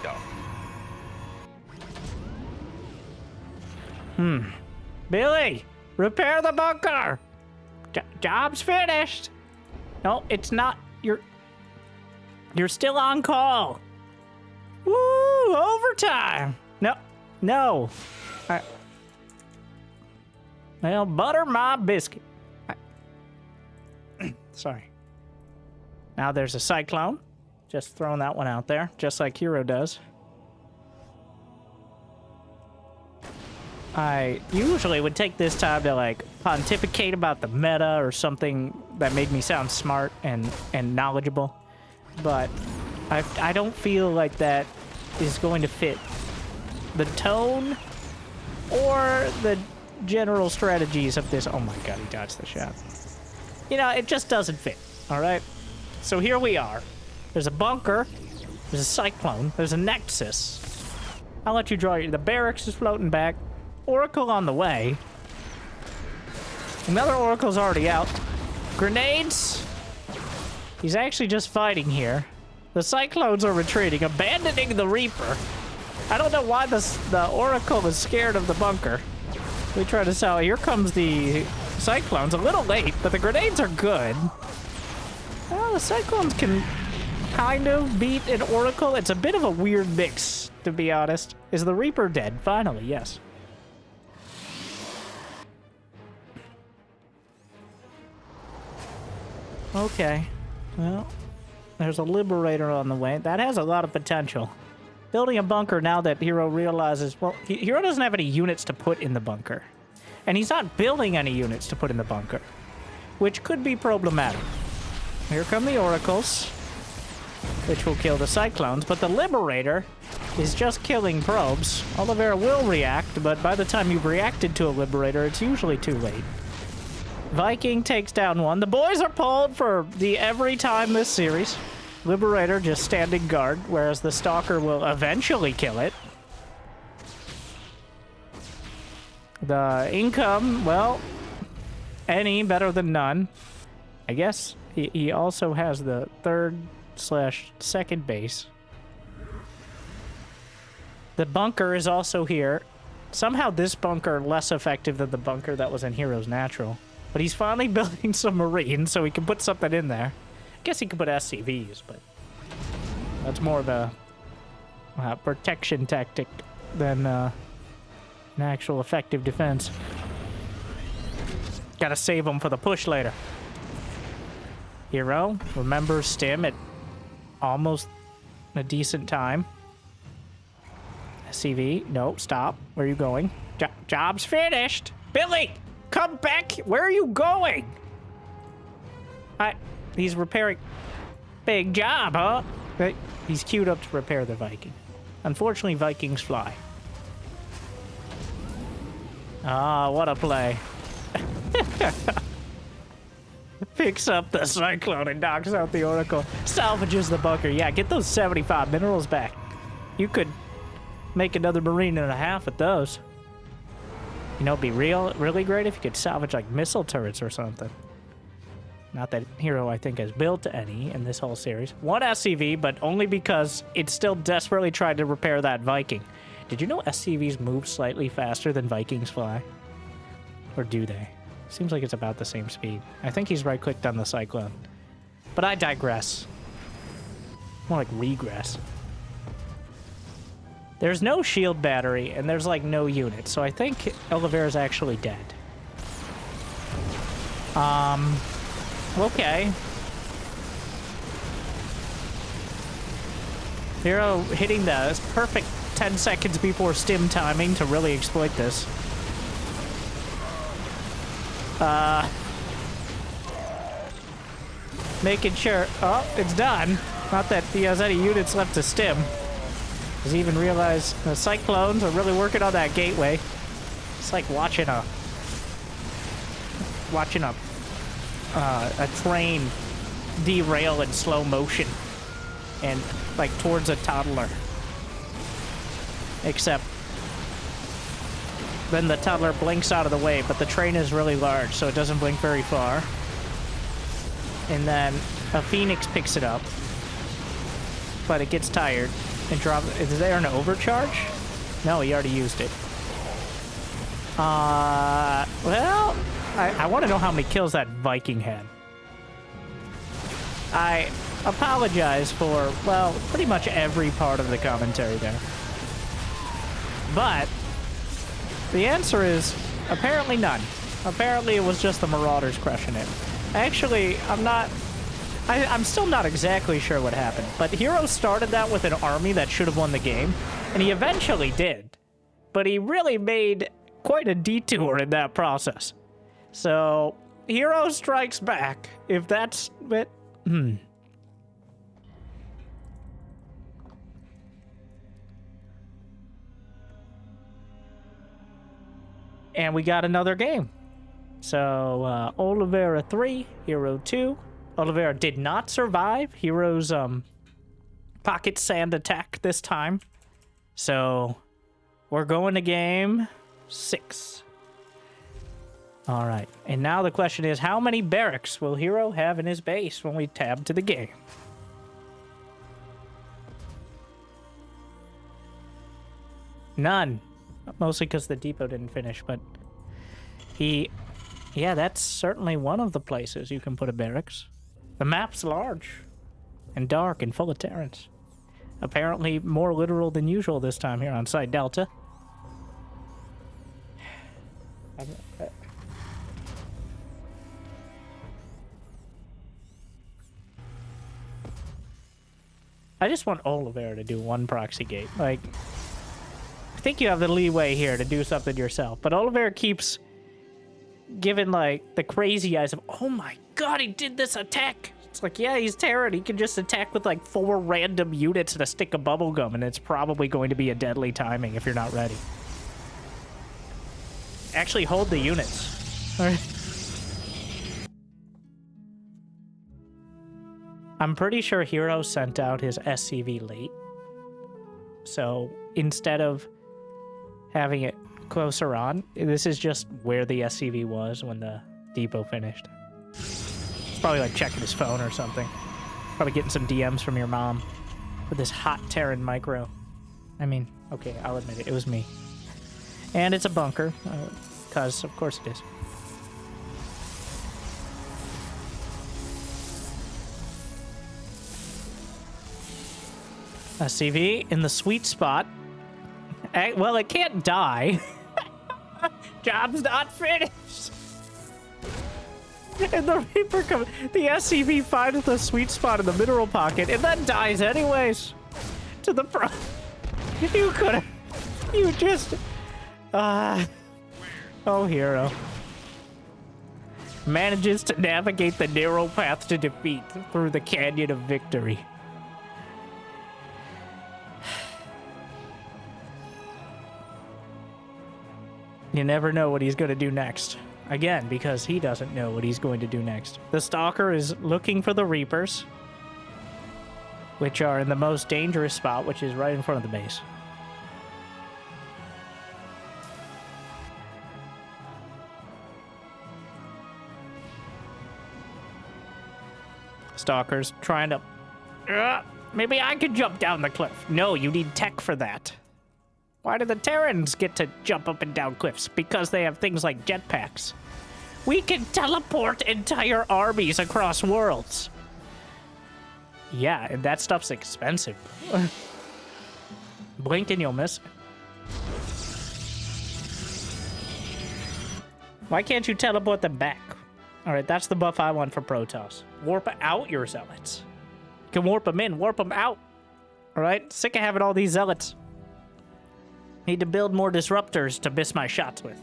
Billy, repair the bunker. Job's finished. No, it's not. You're still on call. Woo, overtime. No. Well, butter my biscuit. Sorry. Now there's a cyclone. Just throwing that one out there, just like Hero does. I usually would take this time to, like, pontificate about the meta or something that made me sound smart and knowledgeable. But I don't feel like that is going to fit the tone or the general strategies of this. Oh my god, he dodged the shot. You know, it just doesn't fit, alright? So here we are. There's a bunker, there's a cyclone, there's a nexus. I'll let you draw the barracks is floating back. Oracle on the way. Another Oracle's already out. Grenades. He's actually just fighting here. The Cyclones are retreating, abandoning the Reaper. I don't know why the Oracle is scared of the bunker. We try to sell. Here comes the Cyclones. A little late, but the grenades are good. Well, the Cyclones can kind of beat an Oracle. It's a bit of a weird mix, to be honest. Is the Reaper dead? Finally, yes. Okay. Well, there's a Liberator on the way. That has a lot of potential. Building a bunker now that Hero realizes... Well, Hero doesn't have any units to put in the bunker. And he's not building any units to put in the bunker, which could be problematic. Here come the Oracles, which will kill the Cyclones, but the Liberator is just killing probes. Oliveira will react, but by the time you've reacted to a Liberator, it's usually too late. Viking takes down one. The boys are pulled for the every time this series. Liberator just standing guard, whereas the Stalker will eventually kill it. The income, well, any better than none. I guess he also has the third/second base. The bunker is also here. Somehow this bunker less effective than the bunker that was in Hero's Natural. But he's finally building some Marines, so he can put something in there. I guess he could put SCVs, but that's more of a protection tactic than an actual effective defense. Gotta save him for the push later. Hero, remember stim at almost a decent time. SCV, no, stop. Where are you going? Job's finished. Billy, come back. Where are you going? He's repairing. Big job, huh? He's queued up to repair the Viking. Unfortunately, Vikings fly. Ah, what a play. Picks up the Cyclone and knocks out the Oracle. Salvages the bunker. Yeah, get those 75 minerals back. You could make another Marine and a half with those. You know, it'd be really great if you could salvage, like, missile turrets or something. Not that Hero, I think, has built any in this whole series. One SCV, but only because it's still desperately trying to repair that Viking. Did you know SCVs move slightly faster than Vikings fly? Or do they? Seems like it's about the same speed. I think he's right-clicked on the Cyclone. But I digress. More like regress. There's no shield battery, and there's, like, no unit, so I think Oliveira's actually dead. Okay. Hero hitting the perfect 10 seconds before stim timing to really exploit this. Making sure... Oh, it's done. Not that he has any units left to stim. Does he even realize the Cyclones are really working on that gateway? It's like watching a train derail in slow motion and like towards a toddler. Except then the toddler blinks out of the way, but the train is really large, so it doesn't blink very far. And then a Phoenix picks it up, but it gets tired and drops. Is there an overcharge? No, he already used it. Well, I want to know how many kills that Viking had. I apologize for, well, pretty much every part of the commentary there. But the answer is apparently none. Apparently it was just the Marauders crushing it. Actually, I'm still not exactly sure what happened, but Hero started that with an army that should have won the game, and he eventually did. But he really made quite a detour in that process. So, Hero strikes back, if that's it. And we got another game. So, Oliveira 3, Hero 2. Oliveira did not survive Hero's pocket sand attack this time. So, we're going to game 6. All right. And now the question is, how many barracks will Hero have in his base when we tab to the game? None. Mostly because the depot didn't finish, but yeah, that's certainly one of the places you can put a barracks. The map's large and dark and full of Terrans. Apparently more literal than usual this time here on Site Delta. I just want Oliveira to do one proxy gate. Like, I think you have the leeway here to do something yourself, but Oliveira keeps giving, like, the crazy eyes of, oh my god, he did this attack! It's like, yeah, he's Terran. He can just attack with, like, 4 random units and a stick of bubblegum, and it's probably going to be a deadly timing if you're not ready. Actually, hold the units. All right. I'm pretty sure Hero sent out his SCV late. So, instead of having it closer on, this is just where the SCV was when the depot finished. He's probably like checking his phone or something. Probably getting some DMs from your mom with this hot Terran micro. I mean, okay, I'll admit it, it was me. And it's a bunker, because of course it is. SCV in the sweet spot. Well, it can't die. Job's not finished. And the Reaper comes. The SCV finds the sweet spot in the mineral pocket and then dies anyways. To the pro. You could have. You just. Oh, hero. Manages to navigate the narrow path to defeat through the canyon of victory. You never know what he's going to do next. Again, because he doesn't know what he's going to do next. The Stalker is looking for the Reapers, which are in the most dangerous spot, which is right in front of the base. Stalker's trying to... maybe I could jump down the cliff. No, you need tech for that. Why do the Terrans get to jump up and down cliffs? Because they have things like jetpacks. We can teleport entire armies across worlds. Yeah, and that stuff's expensive. Blink and you'll miss it. Why can't you teleport them back? All right, that's the buff I want for Protoss. Warp out your zealots. You can warp them in, warp them out. All right, sick of having all these zealots. Need to build more disruptors to miss my shots with.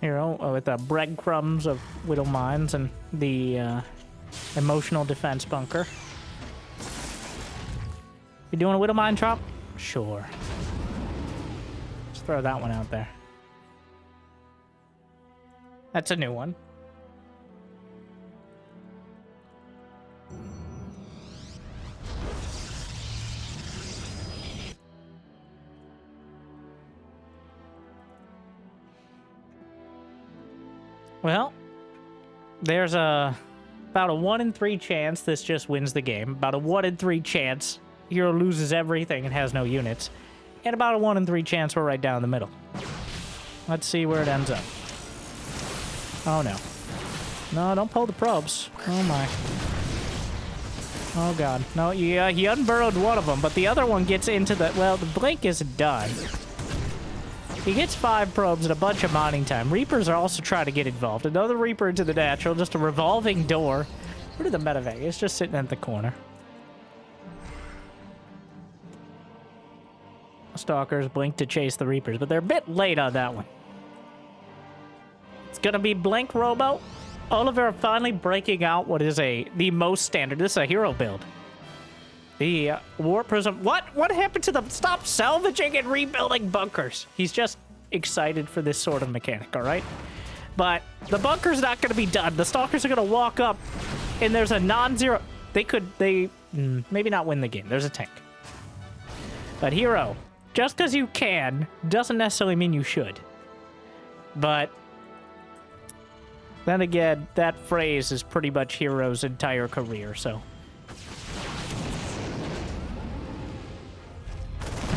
Hero with the breadcrumbs of Widow Mines and the emotional defense bunker. You doing a Widow Mine drop? Sure. Let's throw that one out there. That's a new one. Well, there's about a 1 in 3 chance this just wins the game. About a 1 in 3 chance Hero loses everything and has no units. And about a 1 in 3 chance we're right down the middle. Let's see where it ends up. Oh, no. No, don't pull the probes. Oh, my. Oh, God. No, yeah, he unburrowed one of them, but the other one gets into the... Well, the blink isn't done. He gets 5 probes and a bunch of mining time. Reapers are also trying to get involved. Another Reaper into the natural, just a revolving door. Where did the medevac? It's just sitting at the corner. Stalkers blink to chase the Reapers, but they're a bit late on that one. It's gonna be Blink Robo. Oliveira finally breaking out what is the most standard. This is a hero build. The Warp Prism. What happened to them? Stop salvaging and rebuilding bunkers. He's just excited for this sort of mechanic, all right? But the bunker's not going to be done. The Stalkers are going to walk up, and there's a non-zero. They maybe not win the game. There's a tank. But Hero, just because you can, doesn't necessarily mean you should. But then again, that phrase is pretty much Hero's entire career, so...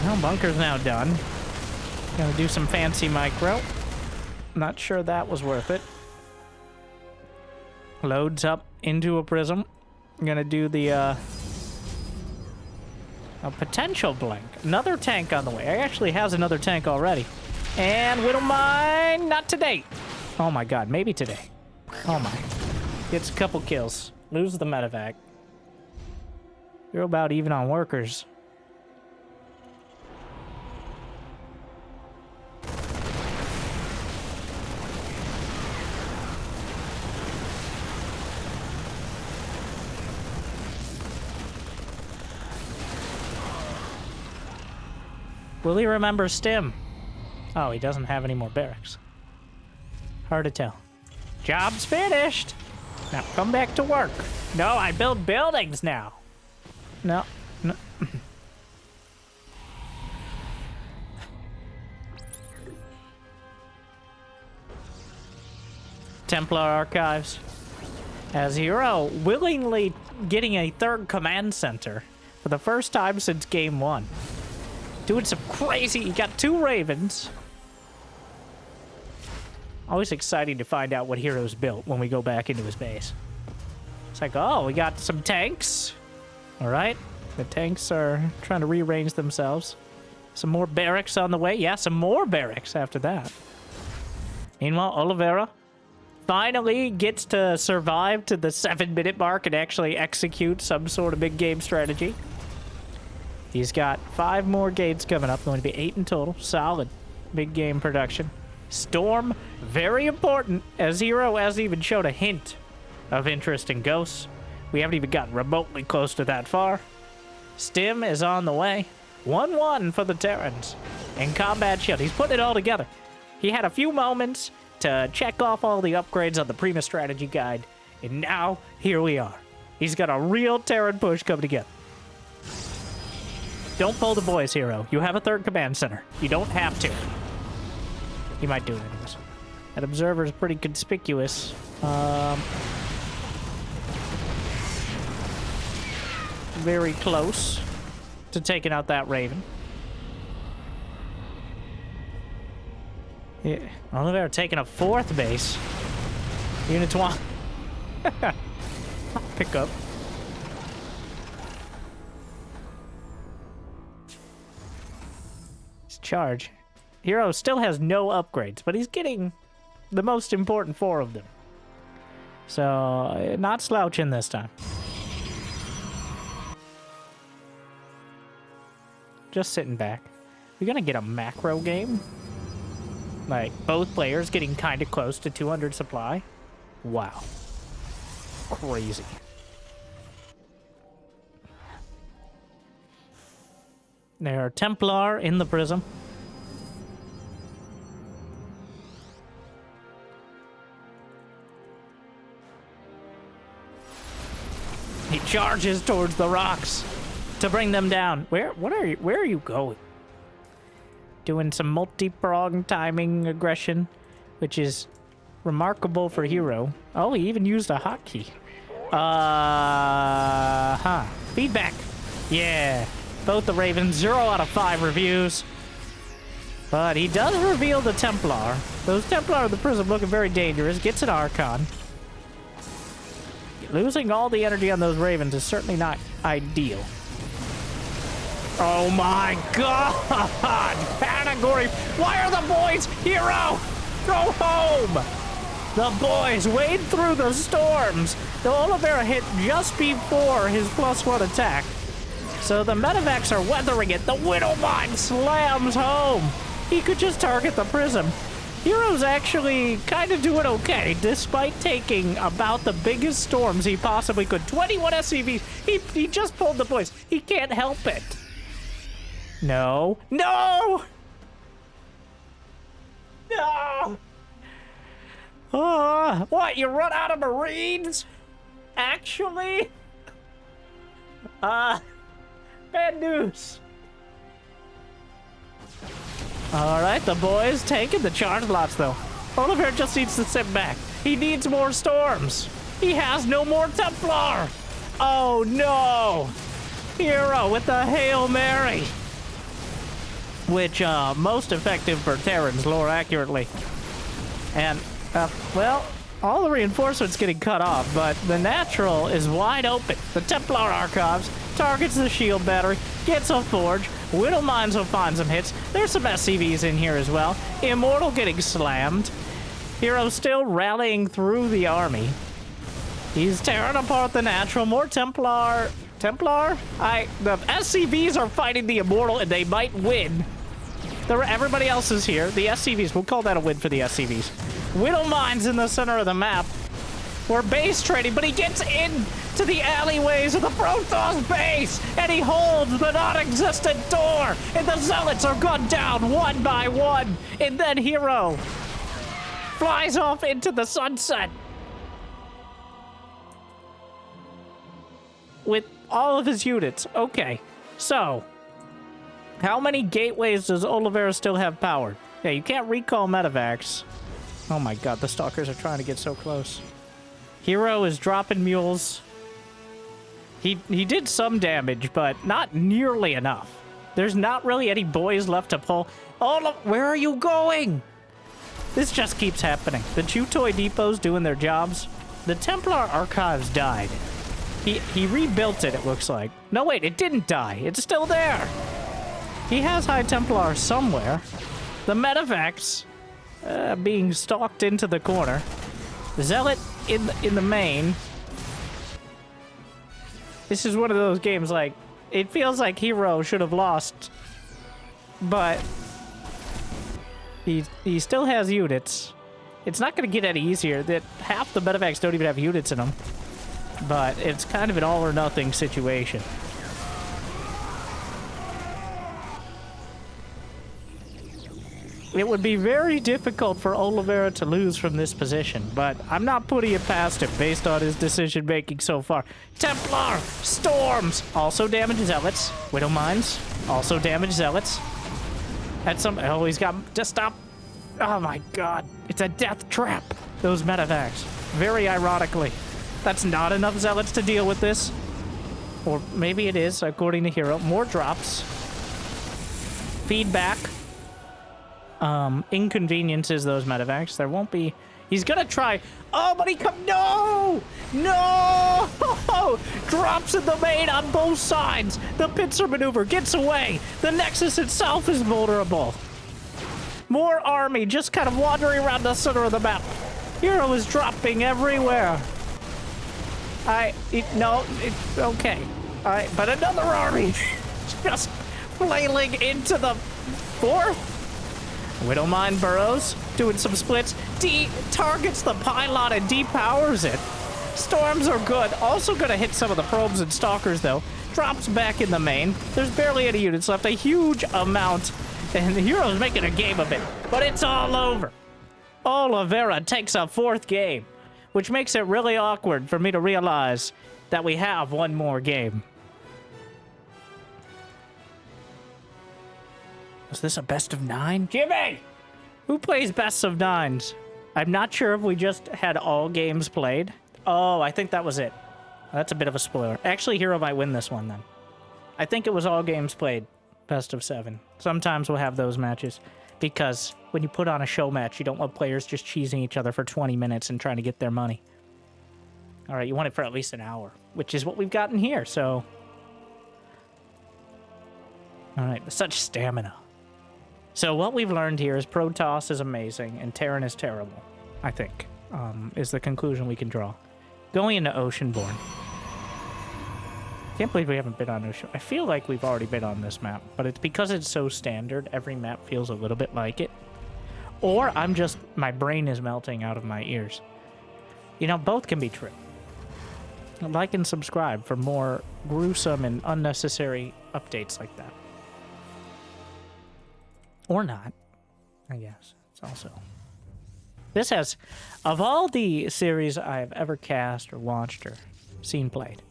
Well, bunker's now done. Gonna do some fancy micro. Not sure that was worth it. Loads up into a prism. Gonna do the, a potential blink. Another tank on the way. Actually has another tank already. And Widow Mine, not today. Oh my God, maybe today. Oh my. Gets a couple kills. Loses the medevac. You're about even on workers. Will he remember Stim? Oh, he doesn't have any more barracks. Hard to tell. Job's finished. Now come back to work. No, I build buildings now. No. Templar Archives. As Hero, willingly getting a 3rd command center for the first time since Game 1. Doing some crazy... You got 2 Ravens. Always exciting to find out what Hero's built when we go back into his base. It's like, oh, we got some tanks. All right. The tanks are trying to rearrange themselves. Some more barracks on the way. Yeah, some more barracks after that. Meanwhile, Oliveira finally gets to survive to the 7-minute mark and actually execute some sort of big game strategy. He's got 5 more gates coming up. Going to be 8 in total. Solid big game production. Storm, very important, as Hero hasn't even showed a hint of interest in ghosts. We haven't even gotten remotely close to that far. Stim is on the way. 1-1 for the Terrans. And Combat Shield. He's putting it all together. He had a few moments to check off all the upgrades on the Prima Strategy Guide. And now, here we are. He's got a real Terran push coming together. Don't pull the boys, Hero. You have a 3rd command center. You don't have to. He might do it anyways. That observer is pretty conspicuous. Very close to taking out that Raven. Yeah, Oliveira taking a 4th base. Unit 1. Pick up. His charge. Hero still has no upgrades, but he's getting the most important 4 of them. So, not slouching this time. Just sitting back. We're gonna get a macro game. Like, both players getting kind of close to 200 supply. Wow. Crazy. There are Templar in the prism. He charges towards the rocks to bring them down. Where are you going? Doing some multi-pronged timing aggression, which is remarkable for Hero. Oh, he even used a hotkey. Feedback. Yeah. Both the Ravens, 0 out of 5 reviews. But he does reveal the Templar. Those Templar of the Prism looking very dangerous. Gets an Archon. Losing all the energy on those Ravens is certainly not ideal. Oh my god! Category! Why are the boys? Hero! Go home! The boys wade through the storms. The Oliveira hit just before his +1 attack. So the medevacs are weathering it. The Widowmine slams home. He could just target the prism. Hero's actually kind of doing okay, despite taking about the biggest storms he possibly could. 21 SCVs. He just pulled the boys. He can't help it. No. No! No! What, you run out of Marines? Actually? Bad news. Alright, the boys taking the charge lots, though. Oliveira just needs to sit back. He needs more storms. He has no more Templar. Oh, no. Hero with the Hail Mary. Which, most effective for Terrans, lore accurately. And, well, all the reinforcements getting cut off, but the natural is wide open. The Templar Archives targets the shield battery, gets a forge. Widow Mines will find some hits. There's some SCVs in here as well. Immortal getting slammed. Hero still rallying through the army. He's tearing apart the natural. More Templar. Templar? The SCVs are fighting the Immortal and they might win. Everybody else is here. The SCVs, we'll call that a win for the SCVs. Widow Mines in the center of the map. We're base trading, but he gets into the alleyways of the Protoss base, and he holds the non-existent door, and the Zealots are gunned down 1 by 1, and then Hero flies off into the sunset with all of his units. Okay, so how many gateways does Oliveira still have powered? Yeah, you can't recall medevacs. Oh my god, the Stalkers are trying to get so close. Hero is dropping mules. He did some damage, but not nearly enough. There's not really any boys left to pull. Oh, where are you going? This just keeps happening. The Chew Toy Depots doing their jobs. The Templar Archives died. He rebuilt it looks like. No wait, it didn't die. It's still there. He has High Templar somewhere. The Medivacs being stalked into the corner. Zealot in the main. This is one of those games like it feels like Hero should have lost, but he still has units. It's not going to get any easier. That half the Medivacs don't even have units in them, but it's kind of an all or nothing situation. It would be very difficult for Oliveira to lose from this position, but I'm not putting it past him based on his decision making so far. Templar! Storms! Also damage Zealots. Widow Mines. Also damage Zealots. That's some. Oh, he's got. Just stop. Oh my god. It's a death trap. Those Medivacs. Very ironically. That's not enough Zealots to deal with this. Or maybe it is, according to Hero. More drops. Feedback. Inconveniences those Medivacs. There won't be. He's gonna try. Oh, but he come. No! No! Drops in the main on both sides. The pincer maneuver gets away. The Nexus itself is vulnerable. More army just kind of wandering around the center of the map. Hero is dropping everywhere. Okay. But another army just flailing into the fourth. Widowmine burrows, doing some splits. Targets the pylon and depowers it. Storms are good. Also gonna hit some of the probes and stalkers though. Drops back in the main. There's barely any units left. A huge amount. And the Hero's making a game of it. But it's all over. Oliveira takes a fourth game, which makes it really awkward for me to realize that we have one more game. Was this a best of 9? Jimmy! Who plays best of 9s? I'm not sure if we just had all games played. Oh, I think that was it. That's a bit of a spoiler. Actually, Hero might win this one then. I think it was all games played. Best of 7. Sometimes we'll have those matches. Because when you put on a show match, you don't want players just cheesing each other for 20 minutes and trying to get their money. Alright, you want it for at least an hour. Which is what we've gotten here, so... Alright, such stamina. So what we've learned here is Protoss is amazing and Terran is terrible, I think, is the conclusion we can draw. Going into Oceanborn. Can't believe we haven't been on Ocean. I feel like we've already been on this map, but it's because it's so standard, every map feels a little bit like it. Or my brain is melting out of my ears. You know, both can be true. Like and subscribe for more gruesome and unnecessary updates like that. Or not, I guess. It's also... This has... Of all the series I've ever cast or watched or seen played,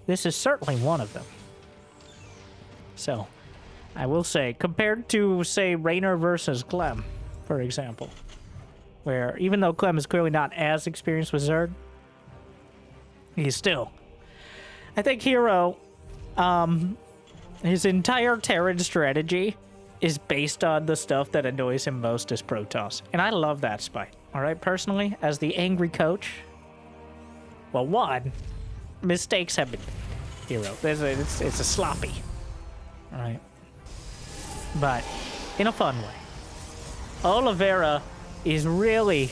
this is certainly one of them. So, I will say, compared to, say, Raynor versus Clem, for example, where even though Clem is clearly not as experienced with Zerg, he's still... I think Hero, his entire Terran strategy is based on the stuff that annoys him most as Protoss. And I love that spite. Alright, personally, as the angry coach, well, one, mistakes have been Hero. It's a sloppy. Alright. But in a fun way. Oliveira is really...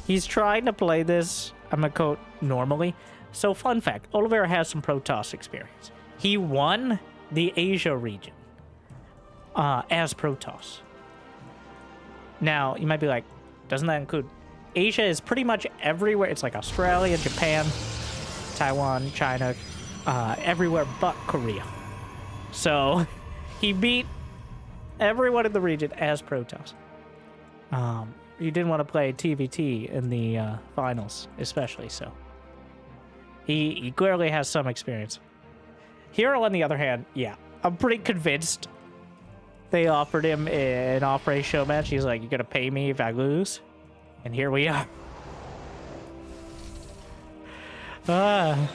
He's trying to play this, I'm gonna quote, normally. So fun fact, Oliveira has some Protoss experience. He won the Asia region. As Protoss. Now, you might be like, doesn't that include... Asia is pretty much everywhere. It's like Australia, Japan, Taiwan, China, everywhere but Korea. So, he beat everyone in the region as Protoss. You didn't want to play TVT in the finals, especially, so. He clearly has some experience. Hero, on the other hand, yeah. I'm pretty convinced they offered him an off-race show match. He's like, you're gonna pay me if I lose? And here we are. I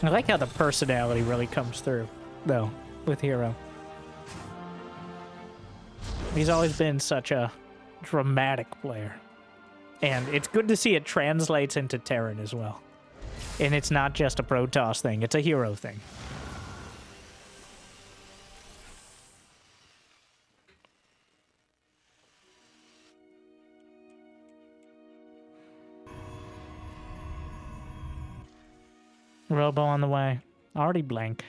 like how the personality really comes through, though, with Hero. He's always been such a dramatic player. And it's good to see it translates into Terran as well. And it's not just a Protoss thing, it's a hero thing. Robo on the way. Already blank.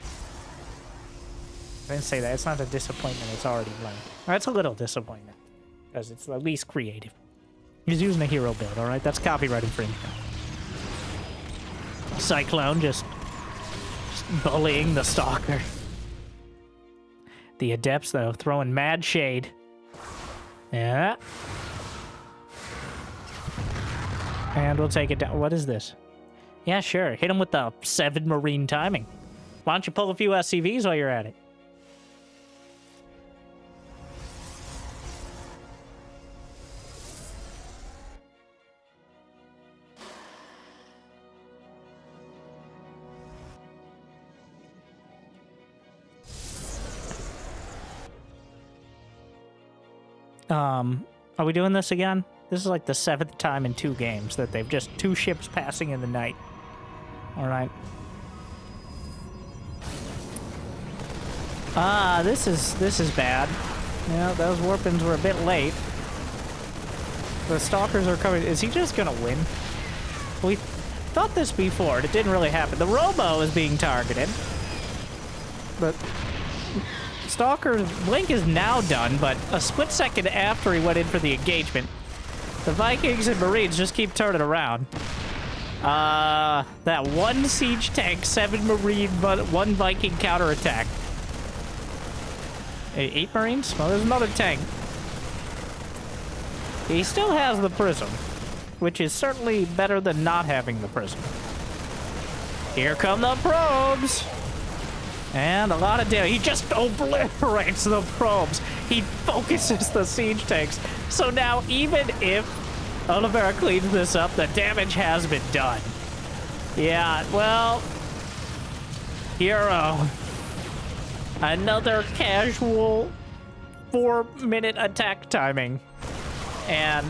I didn't say that. It's not a disappointment. It's already blank. That's a little disappointment. Because it's at least creative. He's using a hero build, alright? That's copyright infringement. Cyclone just bullying the Stalker. The Adepts, though, throwing mad shade. Yeah. And we'll take it down. What is this? Yeah, sure. Hit him with the 7 Marine timing. Why don't you pull a few SCVs while you're at it? Are we doing this again? This is like the 7th time in 2 games that they've just 2 ships passing in the night. Alright. This is bad. Yeah, those warpins were a bit late. The Stalkers are coming. Is he just gonna win? We thought this before, and it didn't really happen. The Robo is being targeted. But Stalker's blink is now done, but a split second after he went in for the engagement, the Vikings and Marines just keep turning around. That 1 siege tank, 7 Marine, but 1 Viking counterattack. 8 Marines? Well, there's another tank. He still has the Prism, which is certainly better than not having the Prism. Here come the probes! And a lot of damage. He just obliterates the probes. He focuses the siege tanks. So now, even if Oliveira cleans this up, the damage has been done. Yeah, well, hero. Another casual 4-minute attack timing. And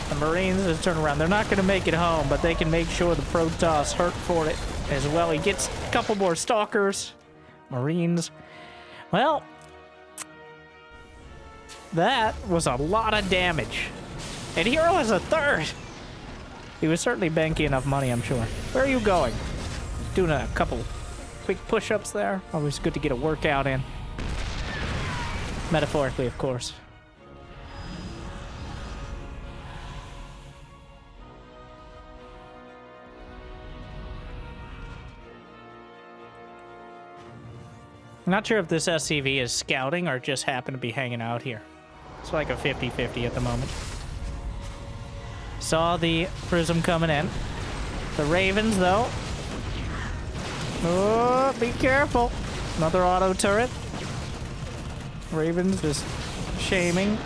the Marines just turn around. They're not going to make it home, but they can make sure the Protoss hurt for it as well. He gets a couple more Stalkers. Marines. Well, that was a lot of damage. And Hero has a 3rd. He was certainly banking enough money, I'm sure. Where are you going? Doing a couple quick push-ups there. Always good to get a workout in. Metaphorically, of course. I'm not sure if this SCV is scouting or just happened to be hanging out here. It's like a 50-50 at the moment. Saw the Prism coming in. The Ravens, though. Oh, be careful. Another auto turret. Ravens just shaming.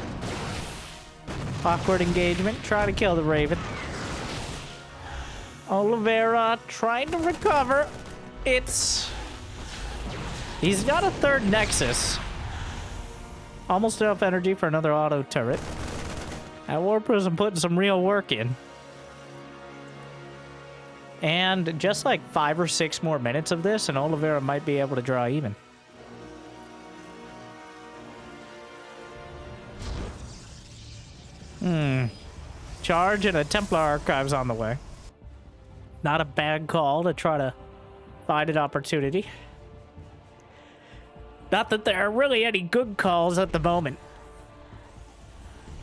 Awkward engagement. Try to kill the Raven. Oliveira trying to recover. He's got a 3rd Nexus. Almost enough energy for another auto turret. That War Prism putting some real work in. And just like 5 or 6 more minutes of this, and Oliveira might be able to draw even. Charge and a Templar Archives on the way. Not a bad call to try to find an opportunity. Not that there are really any good calls at the moment.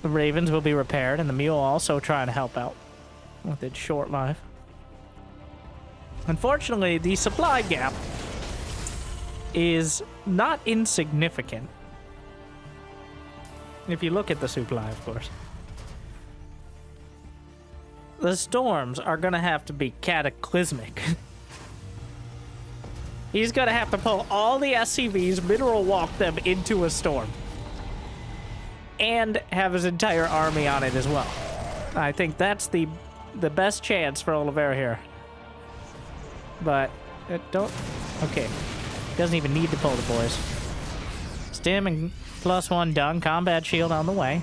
The Ravens will be repaired, and the Mule also trying to help out with its short life. Unfortunately, the supply gap is not insignificant. If you look at the supply, of course. The storms are going to have to be cataclysmic. He's going to have to pull all the SCVs, mineral walk them into a storm. And have his entire army on it as well. I think that's the best chance for Oliveira here. But, okay. Doesn't even need to pull the boys. Stim and +1 done. Combat shield on the way.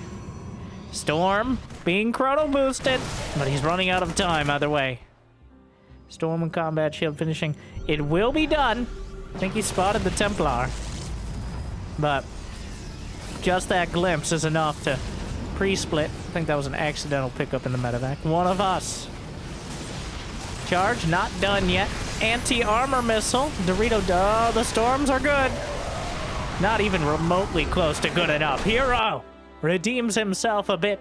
Storm being chrono boosted, but he's running out of time either way. Storm and combat shield finishing. It will be done. I think he spotted the Templar. But just that glimpse is enough to pre-split. I think that was an accidental pickup in the medevac. One of us. Charge not done yet. Anti-armor missile. Dorito, the storms are good. Not even remotely close to good enough. Hero redeems himself a bit.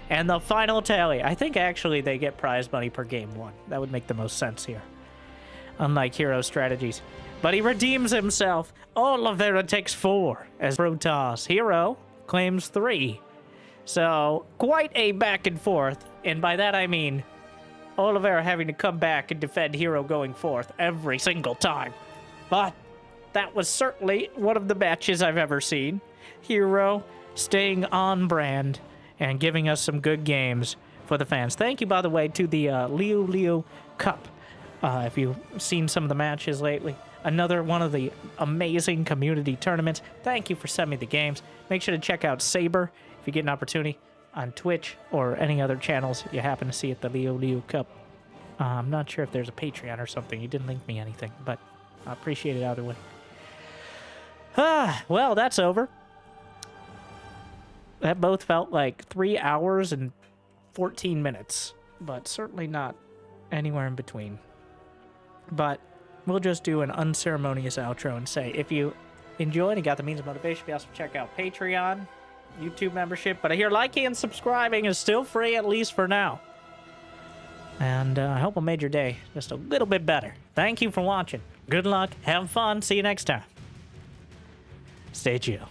And the final tally. I think actually they get prize money per game one. That would make the most sense here. Unlike hero strategies. But he redeems himself. Oliveira takes 4 as Protoss. Hero claims 3. So, quite a back and forth. And by that I mean Oliveira having to come back and defend Hero going forth every single time. But that was certainly one of the matches I've ever seen. Hero staying on brand and giving us some good games for the fans. Thank you, by the way, to the LiuLi Cup. If you've seen some of the matches lately, another one of the amazing community tournaments. Thank you for sending me the games. Make sure to check out Saber if you get an opportunity on Twitch or any other channels you happen to see at the LiuLi Cup. I'm not sure if there's a Patreon or something. He didn't link me anything, but I appreciate it either way. Well, that's over. That both felt like 3 hours and 14 minutes, but certainly not anywhere in between. But we'll just do an unceremonious outro and say, if you enjoyed and got the means of motivation, you also check out Patreon, YouTube membership. But I hear liking and subscribing is still free, at least for now. And I hope I made your day just a little bit better. Thank you for watching. Good luck. Have fun. See you next time. Stay chill.